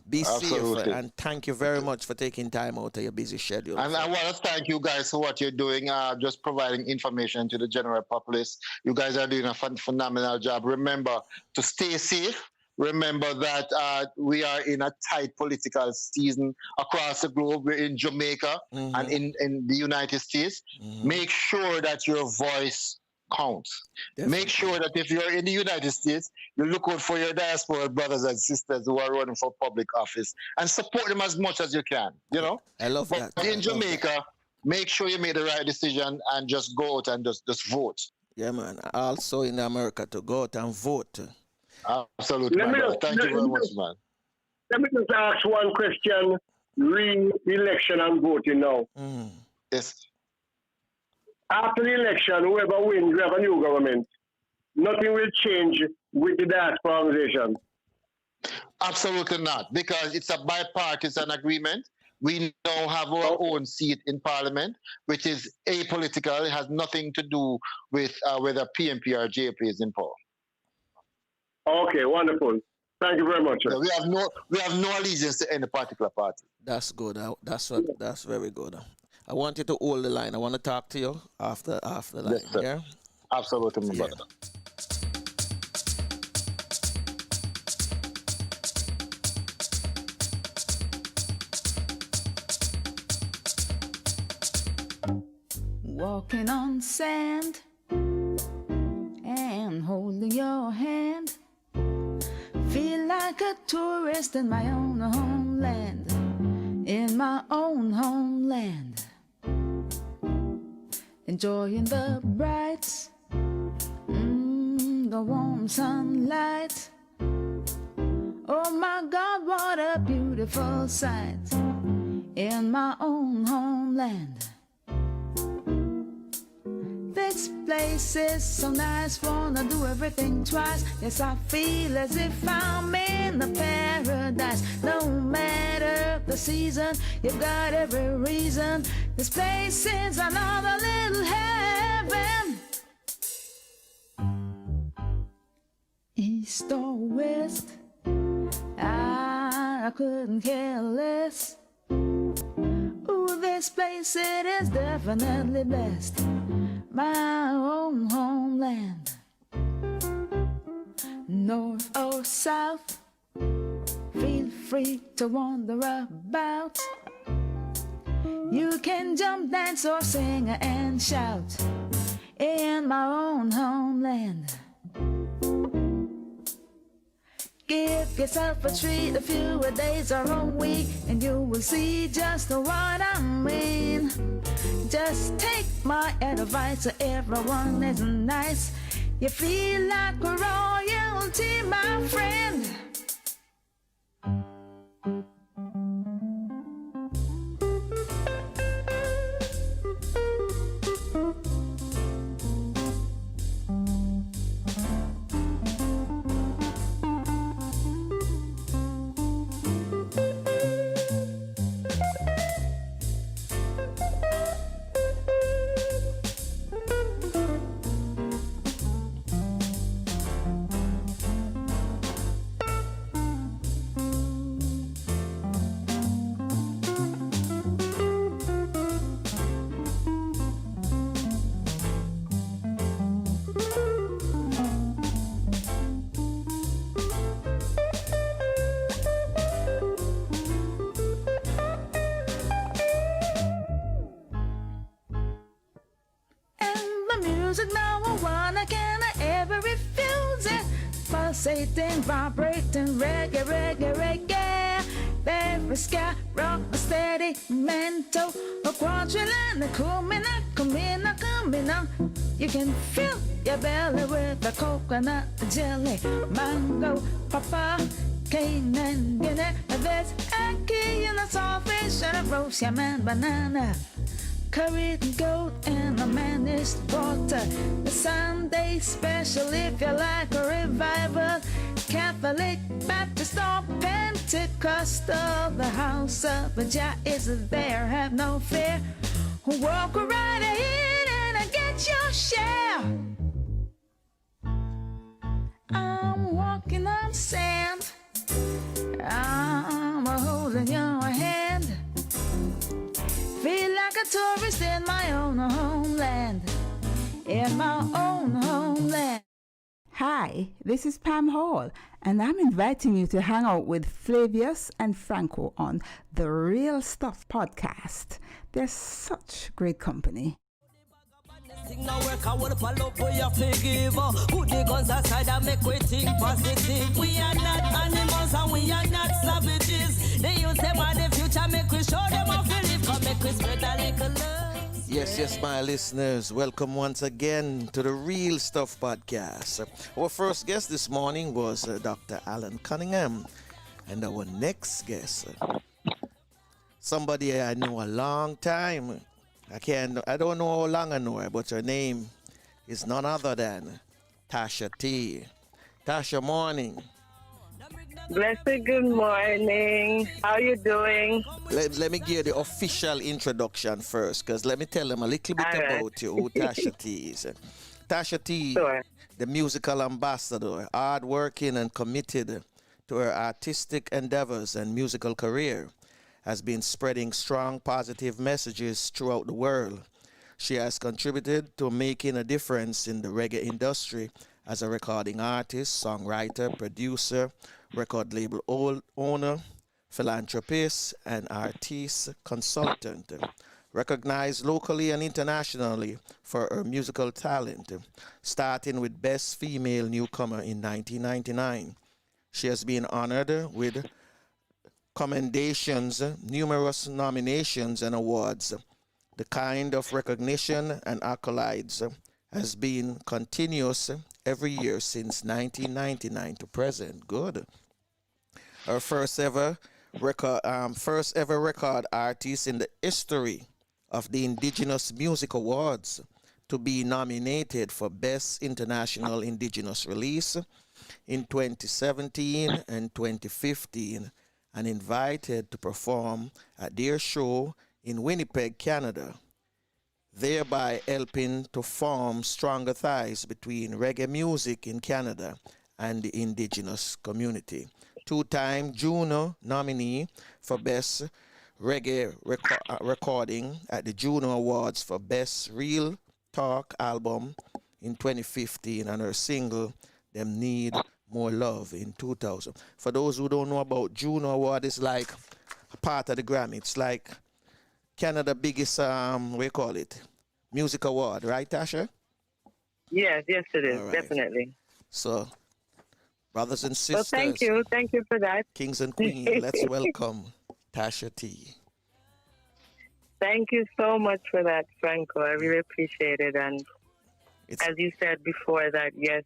be safe, and thank you very much for taking time out of your busy schedule. And I want to thank you guys for what you're doing, just providing information to the general populace. You guys are doing a phenomenal job. Remember to stay safe. Remember that we are in a tight political season across the globe. We're in Jamaica and in the United States. Make sure that your voice counts. Definitely. Make sure that if you're in the United States, you look out for your diaspora brothers and sisters who are running for public office and support them as much as you can. I love that. But in Jamaica, make sure you make the right decision and just go out and just vote. Yeah, man. Also in America, to go out and vote. Absolutely, thank you very much, man. Let me just ask one question. Re-election and voting now. Yes. After the election, whoever wins, we have a new government. Nothing will change with the diaspora organization. Absolutely not, because it's a bipartisan agreement. We now have our own seat in Parliament, which is apolitical. It has nothing to do with whether PNP or JP is in power. Okay, wonderful. Thank you very much, sir. We have no allegiance to any particular party. That's good. That's very good. I want you to hold the line. I want to talk to you after the line. Yes, sir. Yeah? Absolutely, my brother. Walking on sand, tourist in my own homeland, in my own homeland, enjoying the bright, the warm sunlight. Oh my God, what a beautiful sight in my own homeland. This place is so nice, wanna do everything twice. Yes, I feel as if I'm in a paradise. No matter the season, you've got every reason. This place is another little heaven. East or west, I couldn't care less. Ooh, this place, it is definitely blessed. My own homeland. North or south, feel free to wander about. You can jump, dance, or sing and shout in my own homeland. Give yourself a treat, a few days or a week, and you will see just what I mean. Just take my advice, everyone is nice. You feel like royalty, my friend. Pulsating, vibrating, reggae, reggae, reggae. Very sky, rock, a steady mental, a quadrillion, a Cummingham. You can fill your belly with a coconut jelly, mango, papa, cane and Guinea. There's a key and a saltfish and a roast yam and banana. Curried goat and a managed water. The Sunday special if you like a revival. Catholic, Baptist or Pentecostal. The house of Jah is there, have no fear. Walk right in and get your share. I'm walking on sand. I'm holding your hand. Feel like a tourist in my own homeland. In my own homeland. Hi, this is Pam Hall, and I'm inviting you to hang out with Flavius and Franco on the Real Stuff podcast. They're such great company. Now work, I will follow for your forgive. Put the guns aside and make we think positive. We are not animals and we are not savages. They use them on the future, make we show them how to live. Come make we spread a little love. Yes, my listeners. Welcome once again to the Real Stuff podcast. Our first guest this morning was Dr. Allan Cunningham. And our next guest, somebody I know a long time. I don't know how long I know her, but her name is none other than Tasha T. Tasha, morning. Blessed good morning. How you doing? Let me give you the official introduction first, because let me tell them a little bit about you, who Tasha T is. Tasha T, Sure. the musical ambassador, hardworking and committed to her artistic endeavors and musical career, has been spreading strong positive messages throughout the world. She has contributed to making a difference in the reggae industry as a recording artist, songwriter, producer, record label owner, philanthropist, and artist consultant. Recognized locally and internationally for her musical talent, starting with Best Female Newcomer in 1999. She has been honored with commendations, numerous nominations and awards. The kind of recognition and accolades has been continuous every year since 1999 to present. Good. Her first ever record artist in the history of the Indigenous Music Awards to be nominated for Best International Indigenous Release in 2017 and 2015, and invited to perform at their show in Winnipeg, Canada, thereby helping to form stronger ties between reggae music in Canada and the Indigenous community. Two-time Juno nominee for Best Reggae Recording at the Juno Awards for Best Real Talk Album in 2015, and her single, Them Need More Love, in 2000. For those who don't know about Juno Award, it's like a part of the Grammy. It's like Canada biggest, what do you call it, music award, right, Tasha? Yes, it is, right. Definitely. So, brothers and sisters. Well, thank you for that. Kings and queens, let's welcome Tasha T. Thank you so much for that, Franco. I really appreciate it. And as you said before, that yes,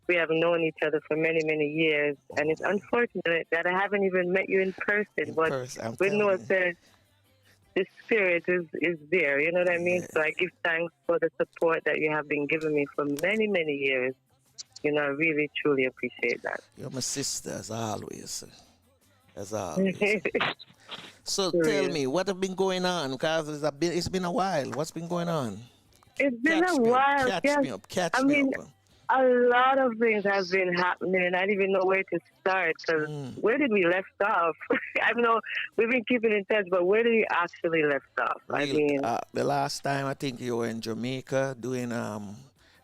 we have known each other for many, many years, and it's unfortunate that I haven't even met you in person. But we know that the spirit is there. You know what I mean? Yeah. So I give thanks for the support that you have been giving me for many, many years. You know, I really, truly appreciate that. You're my sister, as always. As always. So tell me, what have been going on? Because it's been a while. What's been going on? It's been a while. Catch me up. Catch me up. A lot of things have been happening. I don't even know where to start, because where did we left off? I know we've been keeping in touch, but where did we actually left off? Really, I mean, the last time I think you were in Jamaica doing, I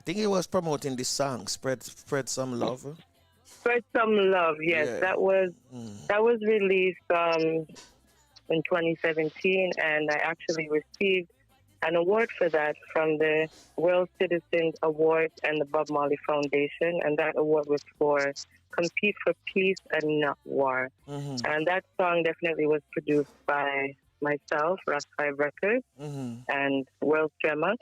think he was promoting this song, Spread Some Love. Spread Some Love, yes. Yeah. That was released in 2017, and I actually received an award for that from the World Citizens Award and the Bob Marley Foundation, and that award was for Compete for Peace and Not War. And that song definitely was produced by myself, Rock 5 Records, and World Tremor.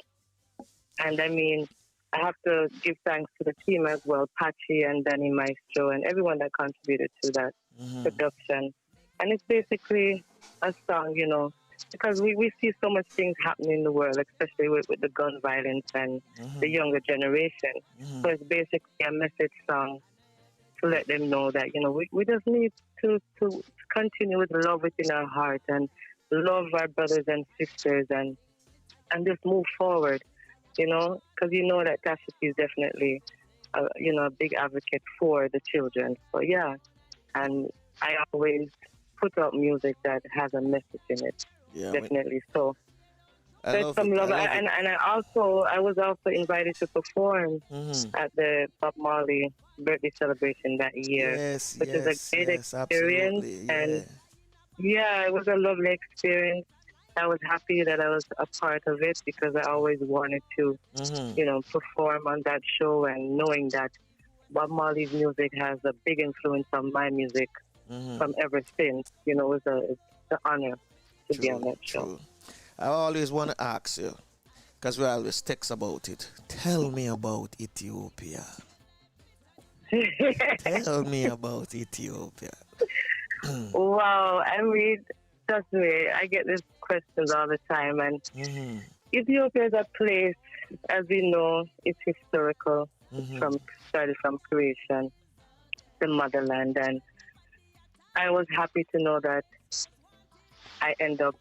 And I mean, I have to give thanks to the team as well, Patchy and Danny Maestro, and everyone that contributed to that production. And it's basically a song, you know, because we see so much things happening in the world, especially with the gun violence and the younger generation. So it's basically a message song to let them know that, you know, we just need to continue with love within our heart and love our brothers and sisters and just move forward, you know, because you know that Tasha T is definitely, you know, a big advocate for the children. So, yeah, and I always put out music that has a message in it. Yeah, definitely. So there's some love, and I was also invited to perform at the Bob Marley birthday celebration that year, which is a great experience. And yeah, it was a lovely experience. I was happy that I was a part of it because I always wanted to, you know, perform on that show, and knowing that Bob Marley's music has a big influence on my music from ever since. You know, it's an honor to be on that show. I always want to ask you, because we always text about it. Tell me about Ethiopia. Tell me about Ethiopia. Wow, I mean, trust me, I get these questions all the time. And Ethiopia is a place, as we know, it's historical. Started from creation, the motherland. And I was happy to know that I end up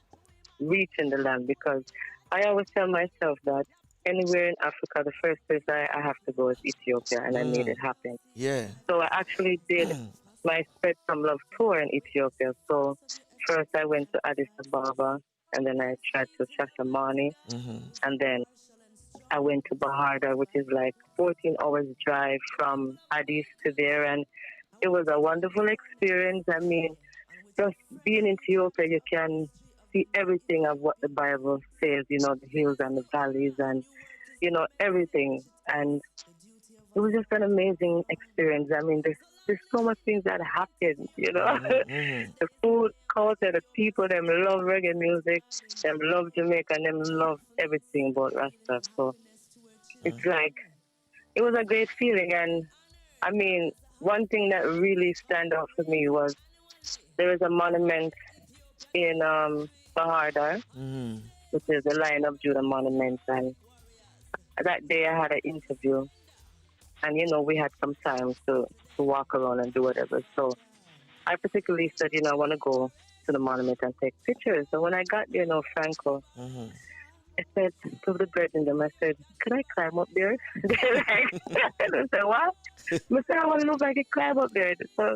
reaching the land, because I always tell myself that anywhere in Africa, the first place I have to go is Ethiopia, and I made it happen. Yeah. So I actually did my Spread Some Love tour in Ethiopia. So first I went to Addis Ababa, and then I tried to Shashamane, and then I went to Baharda, which is like 14 hours drive from Addis to there, and it was a wonderful experience. I mean, just being in Ethiopia, you can see everything of what the Bible says, you know, the hills and the valleys and, you know, everything. And it was just an amazing experience. I mean, the there's so much things that happen, you know. The food, culture, the people, them love reggae music, them love Jamaica, and them love everything about Rasta. So it's like, it was a great feeling. And I mean, one thing that really stand out for me was there is a monument in Bahardar, which is the Lion of Judah monument. And that day I had an interview, and, you know, we had some time to walk around and do whatever. So I particularly said, you know, I want to go to the monument and take pictures. So when I got there, you know, Franco, I said to the bird in them, I said, could I climb up there? They're like, I said, what? I said, I want to look like I can climb up there. So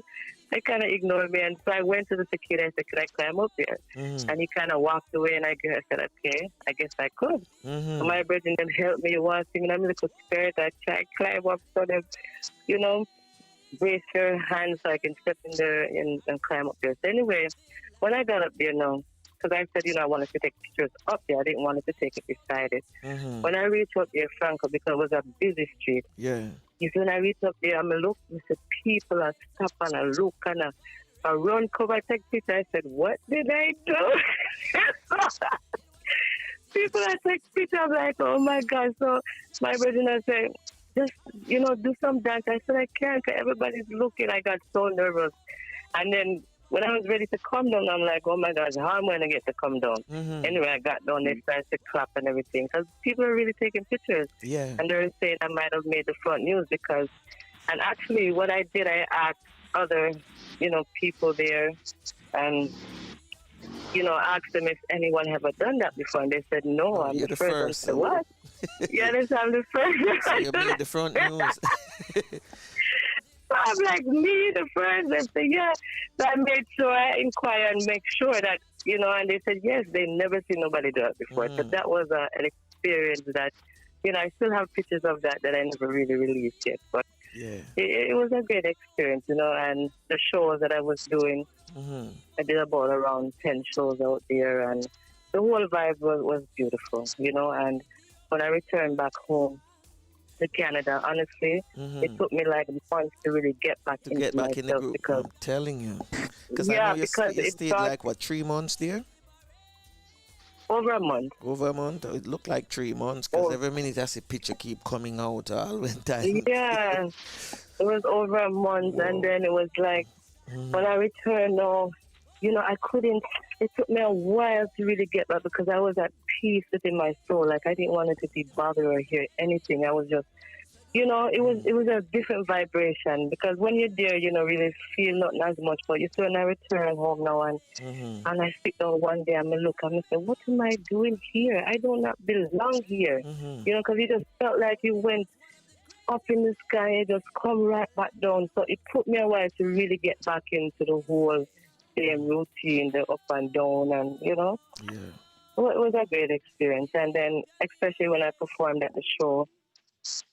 they kind of ignored me. And so I went to the security. I said, could I climb up there? And he kind of walked away. And I said, okay, I guess I could. So my bird in them helped me one thing. And I'm a little scared. I tried to climb up so that, you know, brace your hands so I can step in there and climb up there. So anyway, when I got up there now, because I said, you know, I wanted to take pictures up there. I didn't want to take it beside it. When I reached up there, Franco, because it was a busy street. Yeah. When I reached up there, I'm look, I said, people are stop and I look and I run, cover, take pictures. I said, what did I do? People are take pictures. I'm like, oh my God. So my brother and I said, just, you know, do some dance. I said, I can't, because everybody's looking. I got so nervous. And then when I was ready to come down, I'm like, oh my gosh, how am I going to get to come down? Anyway, I got down, they started to clap and everything, because people are really taking pictures. Yeah. And they were saying I might have made the front news because, and actually what I did, I asked other, you know, people there, and, you know, asked them if anyone ever done that before, and they said, no, I'm the first. I said, what? Yeah, they said, I'm the first. So you made the front news. I'm like, me, the first? They said, yeah. So I made sure I inquire and make sure that, you know, and they said, yes, they never seen nobody do it before. So that was an experience that, you know, I still have pictures of that I never really released yet. But it was a great experience, you know, and the shows that I was doing, I did about around 10 shows out there, and the whole vibe was beautiful, you know, and when I returned back home, to Canada, honestly, it took me like months to really get back into myself, because I'm telling you, because I know you stayed like what, 3 months there? Over a month. Over a month. It looked like 3 months, because every minute I see picture keep coming out all the time. Yeah, it was over a month, and then it was like when I returned, you know, I couldn't. It took me a while to really get back, because I was at peace within my soul. Like, I didn't want it to be bothered or hear anything. I was just, you know, it was a different vibration, because when you're there, you know, really feel nothing as much. But you see, when I return home now and I sit down one day, I'm look, I'm say, what am I doing here? I do not belong here. You know, because it just felt like you went up in the sky and just come right back down. So it took me a while to really get back into the whole same routine, the up and down, and, you know. Yeah. Well, it was a great experience. And then, especially when I performed at the show,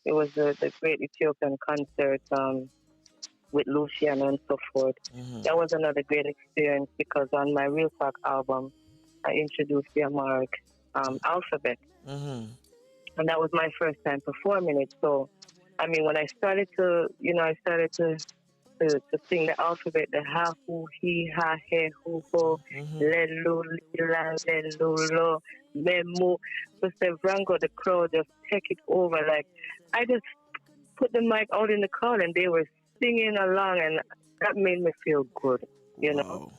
it was the Great Ethiopian concert with Luciano and so forth. That was another great experience, because on my Real Talk album, I introduced the Amharic alphabet. And that was my first time performing it. So, I mean, when I started to, you know, to sing the alphabet, the ha, hu, he, ha, he, hu, ho, le, lu, li, la, le, lu, lo, me, mu. So Franco, the crowd just take it over. Like, I just put the mic out in the crowd and they were singing along, and that made me feel good, you know.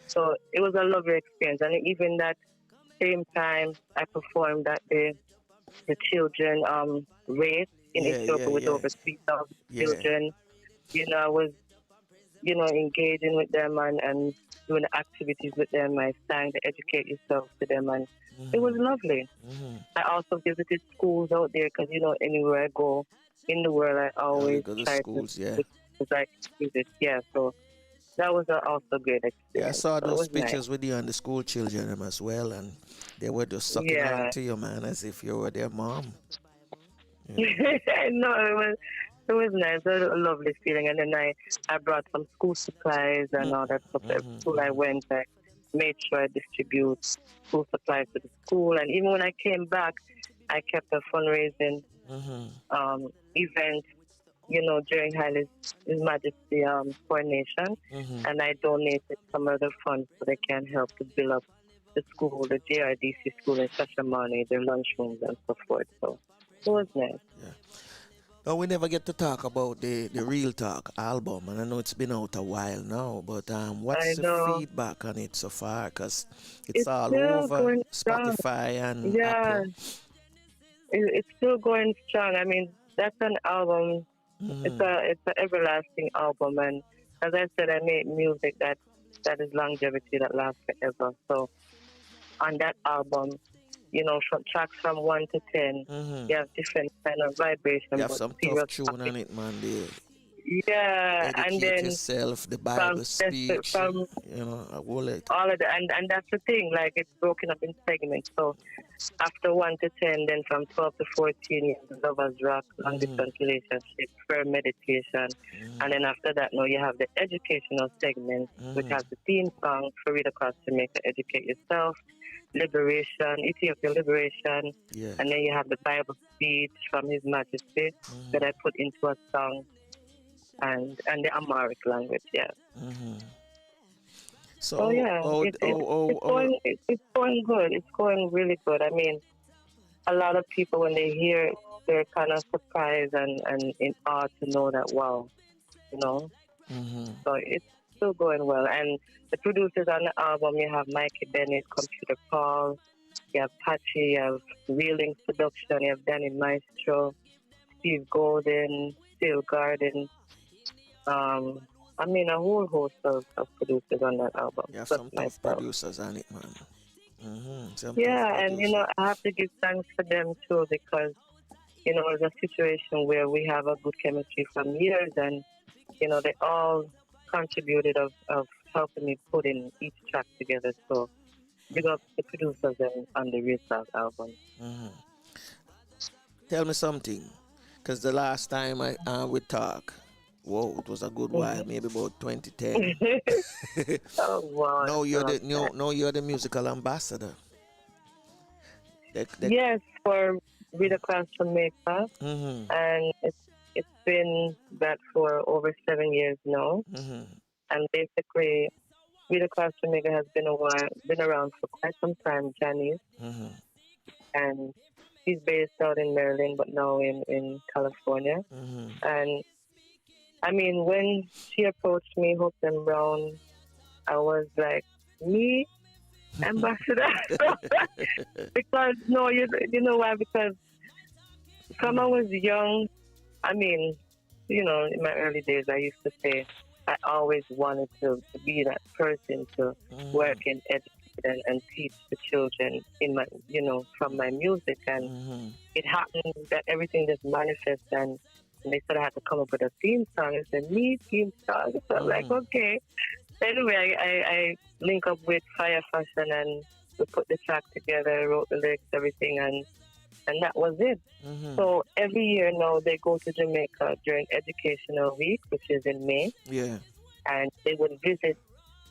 So it was a lovely experience. And even that same time, I performed at the children race in Ethiopia with over 3,000 children. You know, I was, you know, engaging with them and doing the activities with them. I sang the Educate Yourself to them, and it was lovely. I also visited schools out there, because, you know, anywhere I go in the world, I always try to visit. Yeah, so that was also great experience. Yeah, I saw those pictures with you and the school children as well, and they were just sucking on to you, man, as if you were their mom. No, it was nice. It was a lovely feeling. And then I brought some school supplies and all that stuff. Every school I went, I made sure I distribute school supplies to the school. And even when I came back, I kept a fundraising event during His Majesty coronation, and I donated some of the funds so they can help to build up the school, the JRDC school in Shashamane, their lunchrooms and so forth. So it was nice. Yeah. Now, we never get to talk about the Real Talk album, and I know it's been out a while now, but what's the feedback on it so far? Because it's all over Spotify and Apple. It's still going strong. I mean, that's an album. It's an everlasting album, and as I said, I make music that is longevity, that lasts forever. So on that album, from tracks from 1 to 10, you have different kind of vibrations. You have some tough tune on it, man. Yeah, Educate and then yourself, the Bible speech, all of that, and that's the thing. Like, it's broken up in segments. So after 1 to 10, then from 12 to 14, you have lovers rock, long distance relationship, prayer, meditation, and then after that, now you have the educational segment, which has the theme song for Read Across Jamaica, Educate Yourself, Liberation, Ethiopia Liberation, and then you have the Bible speech from His Majesty that I put into a song. And the Amharic language, So it's going good. It's going really good. I mean, a lot of people, when they hear it, they're kind of surprised and in awe to know that, wow, So it's still going well. And the producers on the album, you have Mikey Bennett, Computer Paul, you have Pachi, you have Reelings Production, you have Danny Maestro, Steve Golden, Steel Garden. I mean, a whole host of producers on that album. You have some tough producers on it, man. And I have to give thanks for them too, because it's a situation where we have a good chemistry from years, and they all contributed of helping me put in each track together. So big up the producers on the Real Talk album. Tell me something, because the last time we talked, it was a good while, maybe about 2010. Oh wow! Now you're the musical ambassador. Yes, for Read Across Jamaica, and it's been that for over 7 years now. And basically, Read Across Jamaica has been around for quite some time. Janice, and she's based out in Maryland, but now in California, and. I mean, when she approached me, Hope and Brown, I was like, me? Ambassador? Because, you know why? Because from I was young, I mean, in my early days, I used to say I always wanted to be that person to work and educate and teach the children in my, from my music. And it happened that everything just manifests, and they said I had to come up with a theme song. I said, me theme song? So I'm like, okay. Anyway, I link up with Fire Fashion, and we put the track together, wrote the lyrics, everything, and that was it. So every year now they go to Jamaica during Educational Week, which is in May. Yeah. And they would visit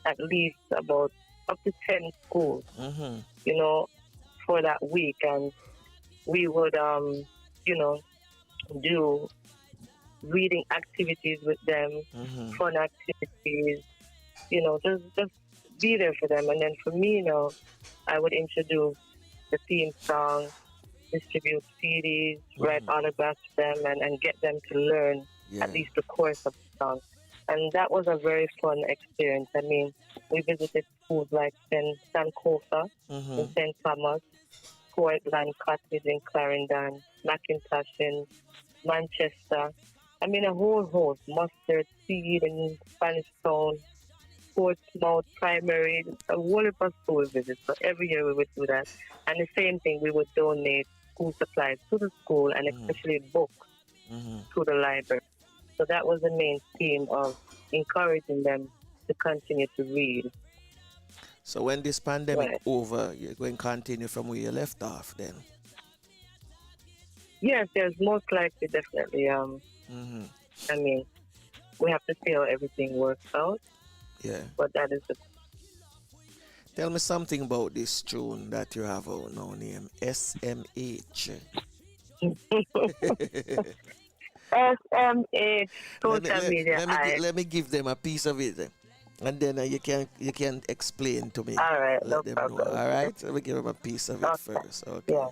at least about up to 10 schools, for that week. And we would, do reading activities with them, fun activities, just be there for them. And then for me, I would introduce the theme song, distribute CDs, write autographs for them, and get them to learn at least the chorus of the song. And that was a very fun experience. I mean, we visited schools like Sankofa in St. Thomas, Portland Cottage in Clarendon, Macintosh in Manchester. I mean, a whole host, Mustard Seed in Spanish Town, Portsmouth Primary, a whole heap of school visits. So every year we would do that. And the same thing, we would donate school supplies to the school, and especially books to the library. So that was the main theme of encouraging them to continue to read. So when this pandemic over, you're going to continue from where you left off then? Yes, there's most likely, definitely. I mean, we have to see how everything works out. Yeah. But that is the... Tell me something about this tune that you have out now named SMH. SMH social media. Let me give them a piece of it, and then you can explain to me. All right, let them problem. know. All right, let me give them a piece of it first. Okay. Yeah.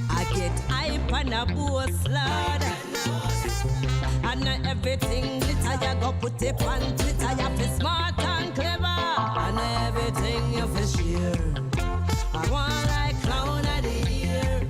I get hype and a boast, Lord. And everything glitter, you go put it on Twitter. You feel smart and clever. And everything you feel share. I want like clown of the year.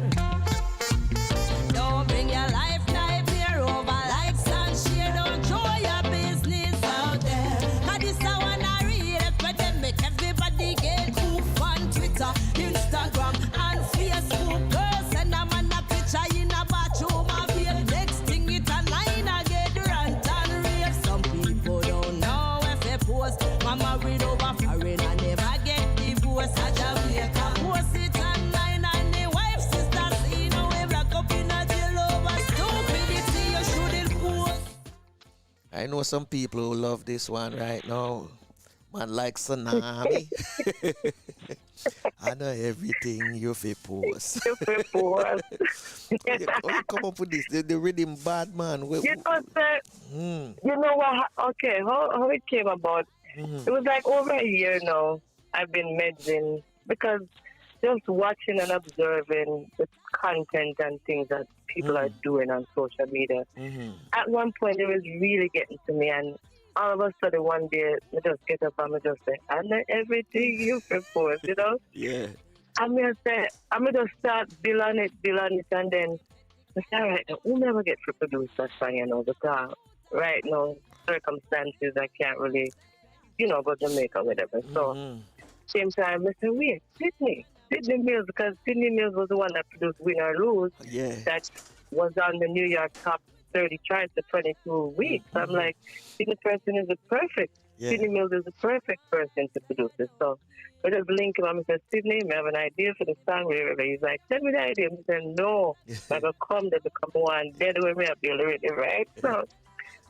Don't bring your life nightmare over likes and share. Don't show your business out there. Cause this I wanna read it, but then make everybody get hooked on Twitter, Instagram, and Facebook. Girls send a man a picture in a bathroom of it. Next thing it a line I get rant and rave. Some people don't know if they post. Mama read over foreign and never get divorced. A Jamaica post it online and the wife sister see no way black up in a jail over stupidity. You shouldn't post. I know some people who love this one right now. Man like tsunami. I know everything you feel post. You feel post. How you come up with this? The rhythm bad man. You know, sir, you know what? Okay, how it came about? It was like over a year now. I've been meddling because just watching and observing the content and things that people are doing on social media. At one point, it was really getting to me, and all of a sudden one day, I just get up and I just say, I know everything you propose, you know? Yeah. I'm going to just start build on it, and then I say, all right, we'll never get to produce that song, you know, because right now, circumstances, I can't really, you know, go to Jamaica or whatever. So, same time, I said, wait, Sydney Mills, because Sydney Mills was the one that produced Win or Lose. Yeah. That was on the New York top 30 charts for 22 weeks. I'm like, Sydney person is the perfect. Yeah. Sydney Mills is the perfect person to produce this. So I just link him. I said, Sydney, I have an idea for the song. He's like, send me the idea. I said, no, I'm going to come to become one. Dead with me, I'll be already, right? So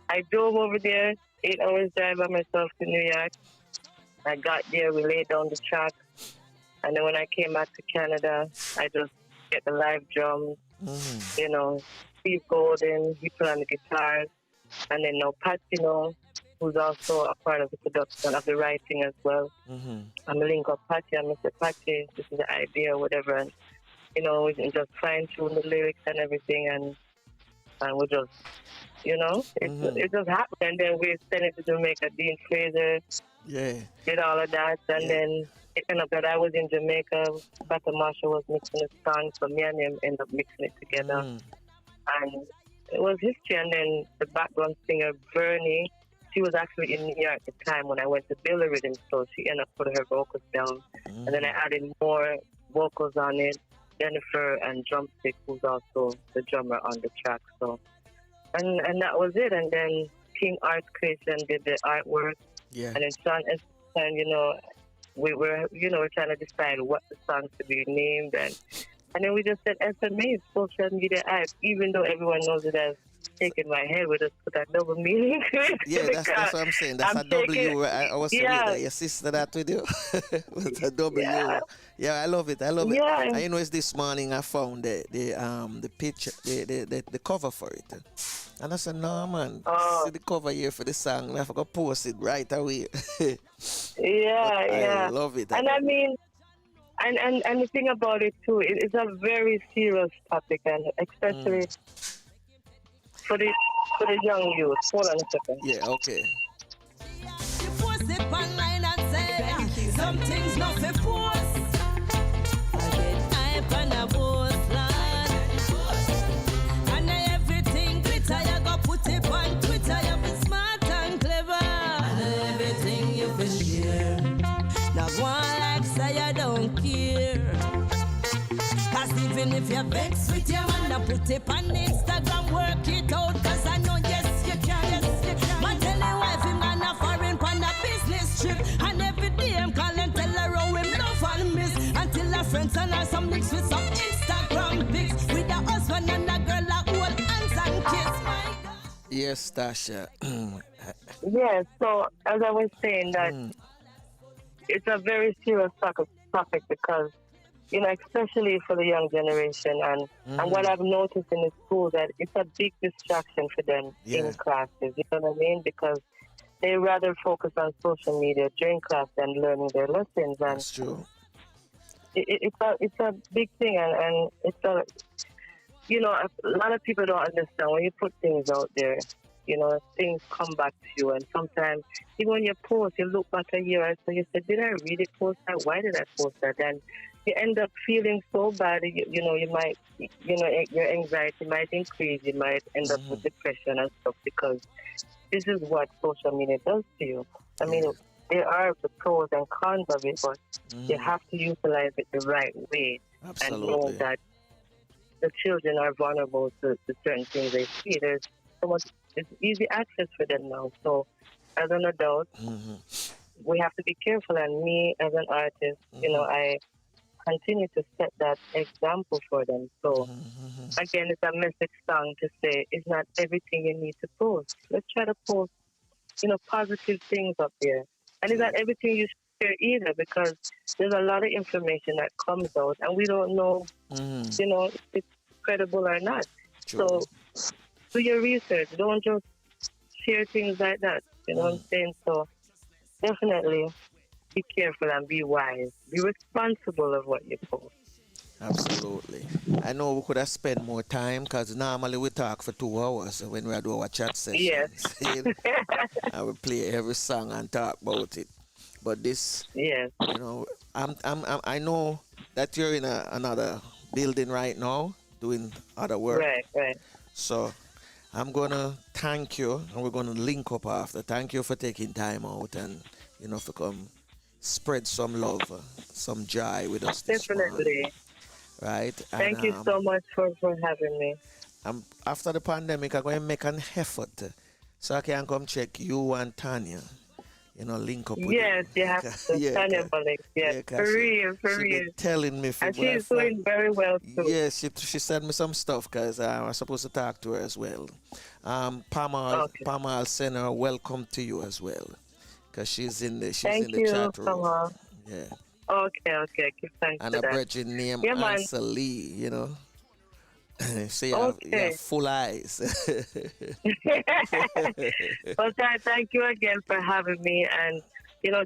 I drove over there, 8 hours drive by myself to New York. I got there, we laid down the track. And then when I came back to Canada, I just get the live drums, you know, Steve Golden, he put on the guitars. And then now Pat, you know, who's also a part of the production of the writing as well. I'm a link up Patty and Mr. Patty, this is the idea, whatever. And, you know, we can just fine tune the lyrics and everything, and we just, you know, it just happened. And then we sent it to Jamaica, Dean Fraser, did all of that. And then it ended up that I was in Jamaica, Bata Marsha was mixing the song, so me and him ended up mixing it together. And it was history. And then the background singer, Bernie, she was actually in New York at the time when I went to build a rhythm, so she ended up putting her vocals down. And then I added more vocals on it, Jennifer and Drumstick, who's also the drummer on the track. So, and that was it. And then King Art Creation did the artwork. Yeah. And then Sean and you know, we were, you know, trying to decide what the song to be named, and then we just said SMA, social media app, even though everyone knows it as Shaking My Head, we just put a double meaning to it. Yeah, that's what I'm saying. That's a W. I was saying that your sister that with you. With a W. Yeah, I love it. I love it. And you know, it's this morning I found the picture, the cover for it. And I said, no, man, see the cover here for the song. And I forgot to post it right away. I love it. And I mean, and the thing about it, too, it's a very serious topic, and especially for the young youth. Hold on a second. Yeah, okay. You post it online and say, some things not for post. I get hype and a post, lad. And everything glitter, you go put it on Twitter. You be smart and clever. And everything you be share. Now one like say you don't care. Cause even if you're vexed with your man, I put it on Instagram, work it out. Cause I know, yes, you can. Man, tell your wife him gonna foreign pan a business trip. And every day I'm calling, tell her how him love and miss. Until her friends and her some mix with some Instagram pics. With a husband and a girl that hold hands and kiss. My God. Yes, Tasha. Yes, so as I was saying that it's a very serious topic because especially for the young generation. And what I've noticed in the school, that it's a big distraction for them in classes. You know what I mean? Because they rather focus on social media during class than learning their lessons. And that's true. It's a big thing, and it's a lot of people don't understand when you put things out there. Things come back to you, and sometimes even when you post, you look back a year or so, you say, "Did I really post that? Why did I post that?" And you end up feeling so bad. You might, your anxiety might increase. You might end up with depression and stuff, because this is what social media does to you. I mean, there are the pros and cons of it, but you have to utilize it the right way. Absolutely. And know that the children are vulnerable to certain things they see. There's so much, it's easy access for them now. So as an adult, we have to be careful. And me as an artist, I continue to set that example for them. So again, it's a message song to say it's not everything you need to post. Let's try to post, positive things up there. And it's not everything you share either, because there's a lot of information that comes out and we don't know, if it's credible or not. True. So do your research. Don't just share things like that. You know what I'm saying? So definitely be careful and be wise. Be responsible of what you post. Absolutely. I know we could have spent more time, because normally we talk for 2 hours when we do our chat sessions. Yes. And we play every song and talk about it. But this, I know that you're in another building right now doing other work. Right. So I'm going to thank you, and we're going to link up after. Thank you for taking time out and, for come spread some love, some joy with us this Definitely. morning. Right? Thank you so much for having me. After the pandemic, I'm going to make an effort so I can come check you and Tanya. Link up with Yes, you. you have to. Tanya Bullock. Yes, for real. She telling me. And she's doing very well too. Yes, she sent me some stuff, because I was supposed to talk to her as well. Pama, I'll send her welcome to you as well, because she's in the chat room. Pama. Yeah. Okay. Give thanks and to a that. virgin named man. Ansel Lee, So you have full eyes. Well, thank you again for having me, and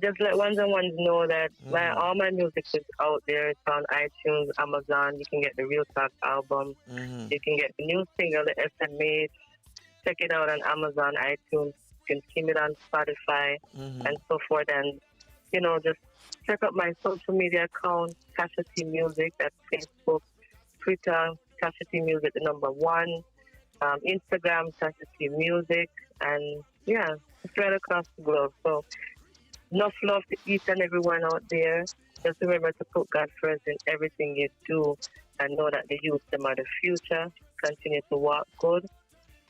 just let ones and ones know that all my music is out there. It's on iTunes, Amazon. You can get the Real Talk album. You can get the new single, the SMA. Check it out on Amazon, iTunes. You can stream it on Spotify and so forth. And just check out my social media account, Tasha T Music. That's Facebook, Twitter, Tasha T Music, the #1. Instagram, Tasha T Music. And it's right across the globe. So enough love to each and everyone out there. Just remember to put God first in everything you do, and know that the youth, them are the future. Continue to walk good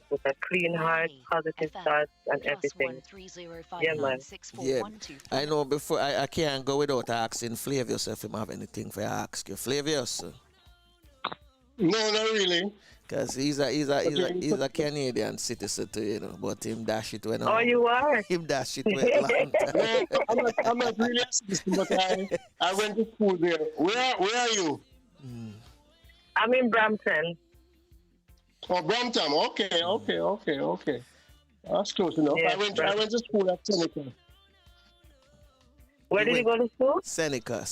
with a clean heart, positive thoughts, and everything. Yeah, man. Yeah, I know. Before I can't go without asking Flavius if he have anything for ask you. Flavius? No, not really. Because he's a Canadian citizen too, but him dash it when you are? Him dash it when long No, I'm not really a citizen, but I went to school there. Where are you? I'm in Brampton. Oh, Brampton. Okay. That's close enough. Yes, I went to school at Seneca. Where did you go to school? Seneca.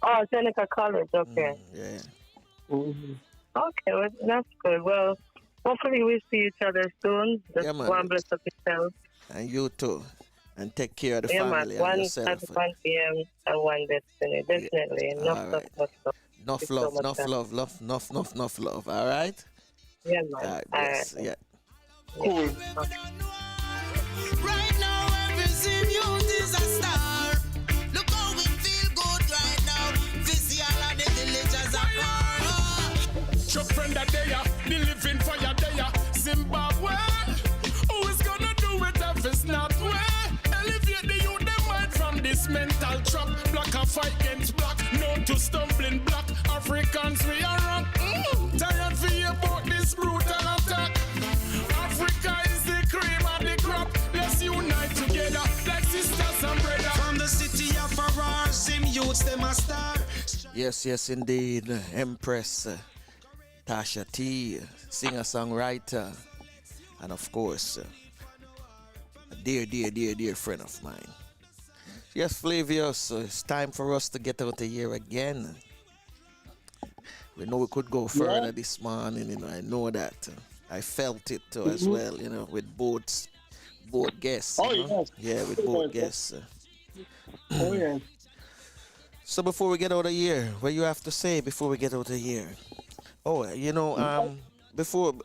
Oh, Seneca College. Okay. Yeah. Okay, well, that's good. Well, hopefully we see each other soon. Just one bless up yourself. And you too. And take care of the family and yourself. 1 at 1 p.m. and 1 destiny. Definitely. Enough love. All right? Yeah, man. All right. Yeah. Cool. Okay. Right now, every youth is a star. Look how we feel good right now. This year, all the villagers are far. Your friend are there, be living for your day. Zimbabwe, who is gonna do it if it's not way? Elevate the youth, them mind from this mental trap. Black a fight against black, no to stumbling block. Africans, we are wrong. Tired for you about this brutal attack. Africa is the cream of the crop. Let's unite together like sisters and brothers. From the city of Arar, Zim youths, them a star. Yes, yes, indeed. Empress Tasha T, singer-songwriter, and of course, a dear friend of mine. Yes, Flavius, it's time for us to get out of here again. We know we could go further this morning, you know, I know that. I felt it too as well, you know, with both guests. Oh, you know? yes. Yeah, with both guests. Oh, yeah. So before we get out of here, what you have to say before we get out of here? Oh, you know,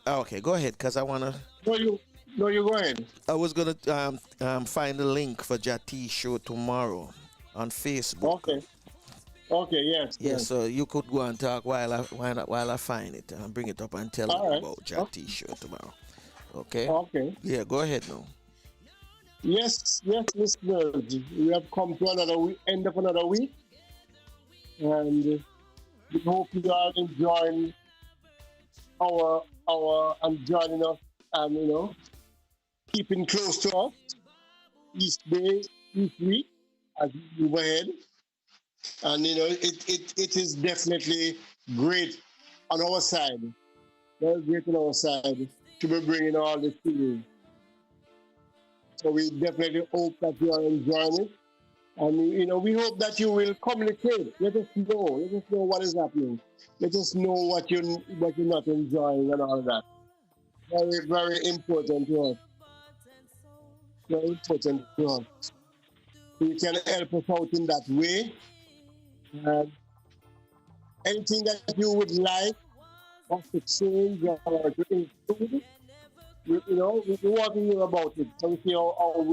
okay, go ahead, because I want to... No, you go ahead. I was going to find the link for Jati show tomorrow on Facebook. Okay, yes. Yeah, so you could go and talk while I find it and bring it up and tell them about Jati show tomorrow. Okay? Okay. Yeah, go ahead now. Yes, listeners. We have come to another end of another week. And we hope you are enjoying our and joining us and, you know, keeping close to us each day, each week as we move ahead. And, you know, it is definitely great on our side. Very great on our side to be bringing all this to you. So we definitely hope that you are enjoying it. And, you know, we hope that you will communicate. Let us know what is happening. Let us know what you're not enjoying and all that. Very, very important to us. Very important to us. You can help us out in that way. Anything that you would like us to change or to improve, you know, we want to hear about it. So we see how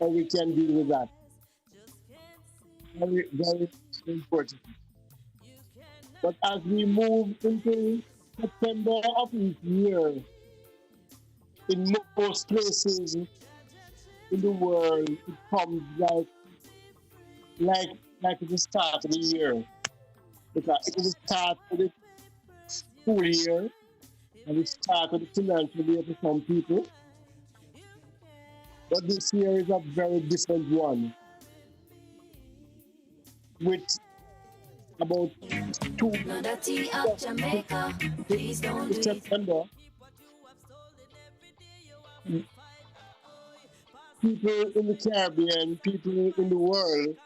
we can deal with that. Very, very important. But as we move into September of each year, in most places in the world, it comes like the start of the year. Because it is the start of the school year, and it start of the financial year for some people. But this year is a very different one. With about September, people in the Caribbean, people in the world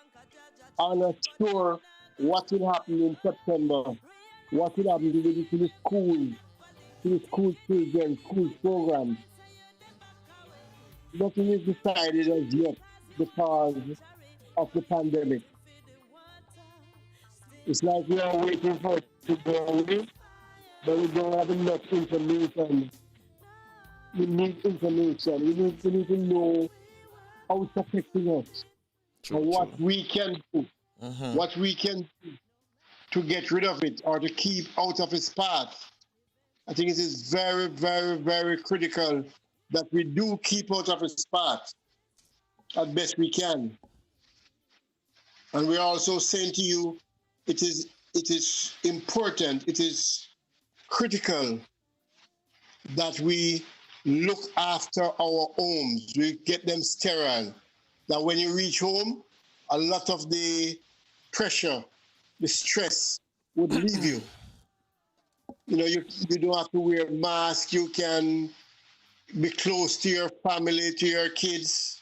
are not sure what will happen in September, what will happen to the schools, to the school children, school programs. Nothing is decided as yet because of the pandemic. It's like we are waiting for it to go away, but we don't have enough information. We need information. We need to know how it's affecting us and what we can do, what we can do to get rid of it or to keep out of its path. I think it is very, very, very critical that we do keep out of its path as best we can. And we're also saying to you, it is important, it is critical that we look after our homes, we get them sterile. That when you reach home, a lot of the pressure, the stress would leave you. You know, you don't have to wear a mask, you can be close to your family, to your kids.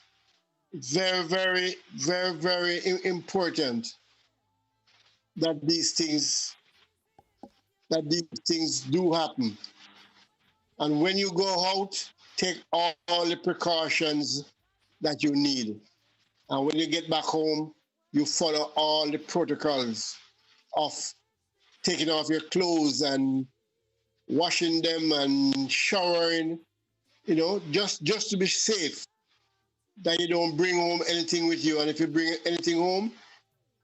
Very, very, very, very important that these things do happen. And when you go out, take all the precautions that you need. And when you get back home, you follow all the protocols of taking off your clothes and washing them and showering, you know, just to be safe, that you don't bring home anything with you. And if you bring anything home,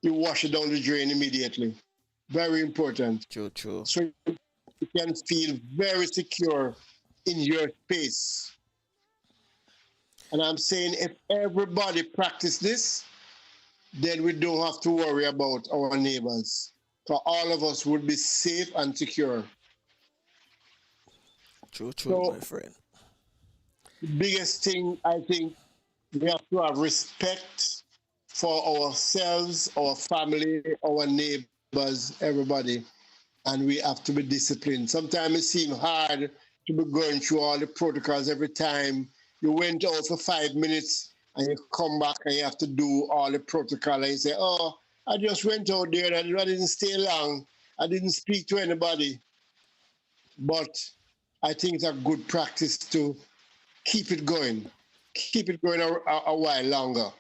you wash it down the drain immediately. Very important. True. So you can feel very secure in your space. And I'm saying if everybody practice this, then we don't have to worry about our neighbors. For all of us would be safe and secure. True, so, my friend. The biggest thing, I think, we have to have respect for ourselves, our family, our neighbors, everybody. And we have to be disciplined. Sometimes it seems hard to be going through all the protocols every time. You went out for 5 minutes and you come back and you have to do all the protocol and you say, oh, I just went out there and I didn't stay long. I didn't speak to anybody. But I think it's a good practice to keep it going a while longer.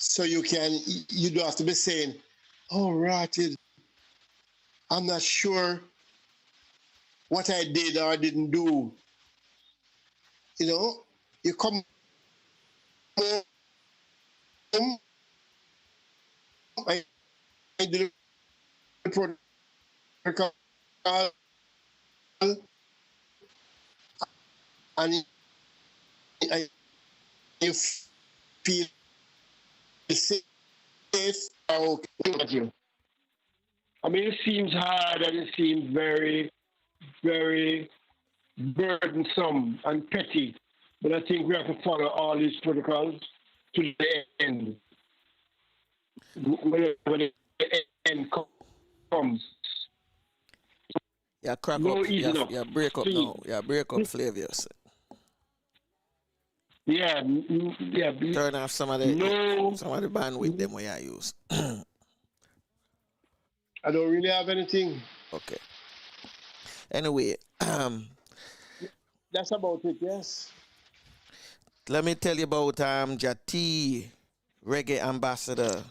So you don't have to be saying, oh, rotted. I'm not sure what I did or I didn't do. You know, you come home, I did the protocol, and you feel safe. Okay. I mean, it seems hard and it seems very, very burdensome and petty, but I think we have to follow all these protocols to the end. When the end comes. Yeah, crack no, up. Yeah, break up now. Yeah, break up Flavius. Yeah. Turn off some of the bandwidth them we I use. I don't really have anything. Okay. Anyway, that's about it, yes. Let me tell you about Tasha T, Reggae Ambassador,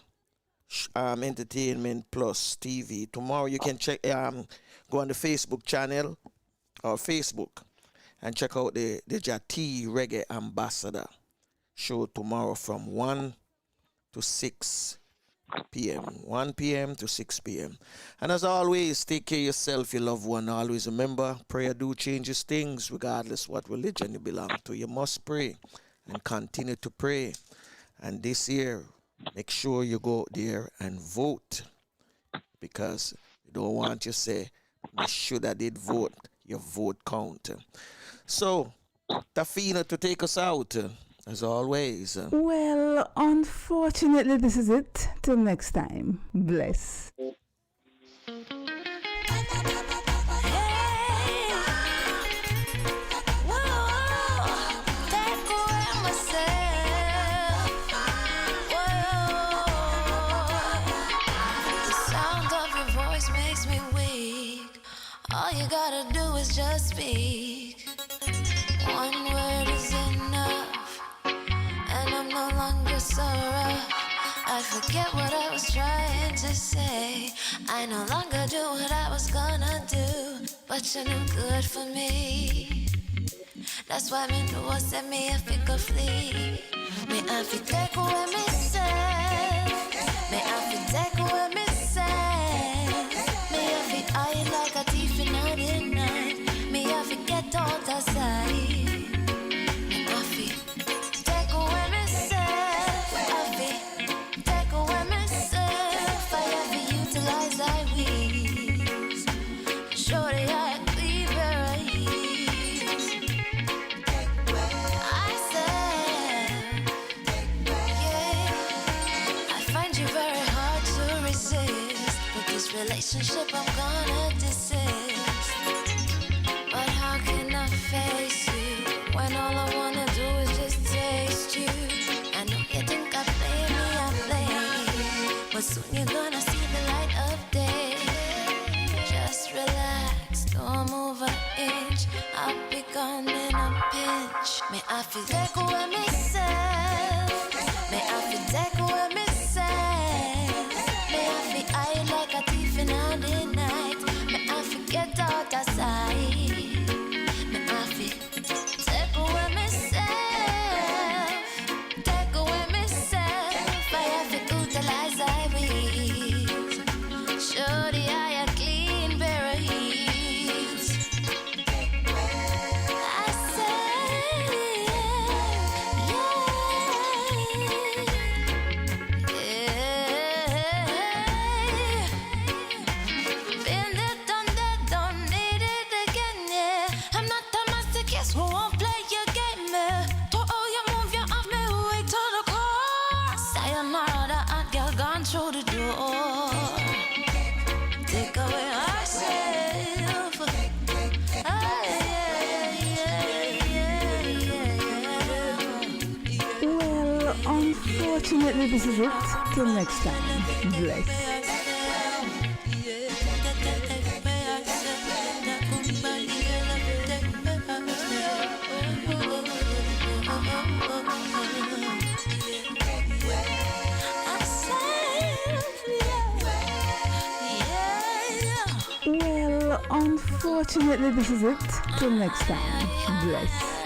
Entertainment Plus TV. Tomorrow you can check, go on the Facebook channel or Facebook and check out the Tasha T Reggae Ambassador show tomorrow from 1 to 6 p.m. 1 p.m. to 6 p.m. And as always, take care of yourself, your loved one. Always remember, prayer do changes things, regardless what religion you belong to. You must pray and continue to pray. And this year, make sure you go there and vote, because you don't want you to say, I should have did vote. Your vote count. So, Tafina to take us out. As always. Well, unfortunately, this is it. Till next time. Bless. All you gotta do is just speak. One word is enough, and I'm no longer so rough. I forget what I was trying to say. I no longer do what I was gonna do, but you're no good for me. That's why me know I said me if it could flee. Me I fi take away myself. Me I fi take away myself. Me I fi hide like a thief in the night. Me I fi get out of sight. Me I fi take away myself. I fi take away myself. I have to utilize I wings. Shorty I clean where I ease. I said, yeah, I find you very hard to resist. But this relationship I'm gonna desist. But how can I face you when all I wanna do is just taste you? I know you think I play, but soon you're gonna see the light of day. Just relax, don't move an inch. I'll be gone in a pinch. May I feel take away myself. May I feel take away myself. May I feel I like a thief in the night. May I feel get out of sight. May I feel take away myself. Take away myself. I have to utilize I will. Show the eye a clean pair of heels. I say, been there, done that, don't need it again, yeah. I'm not a masochist who won't play your game, yeah. To all you move, you have me way to the core. Sayonara, unfortunately, this is it. Till next time. Bless. Well, unfortunately, this is it. Till next time. Bless.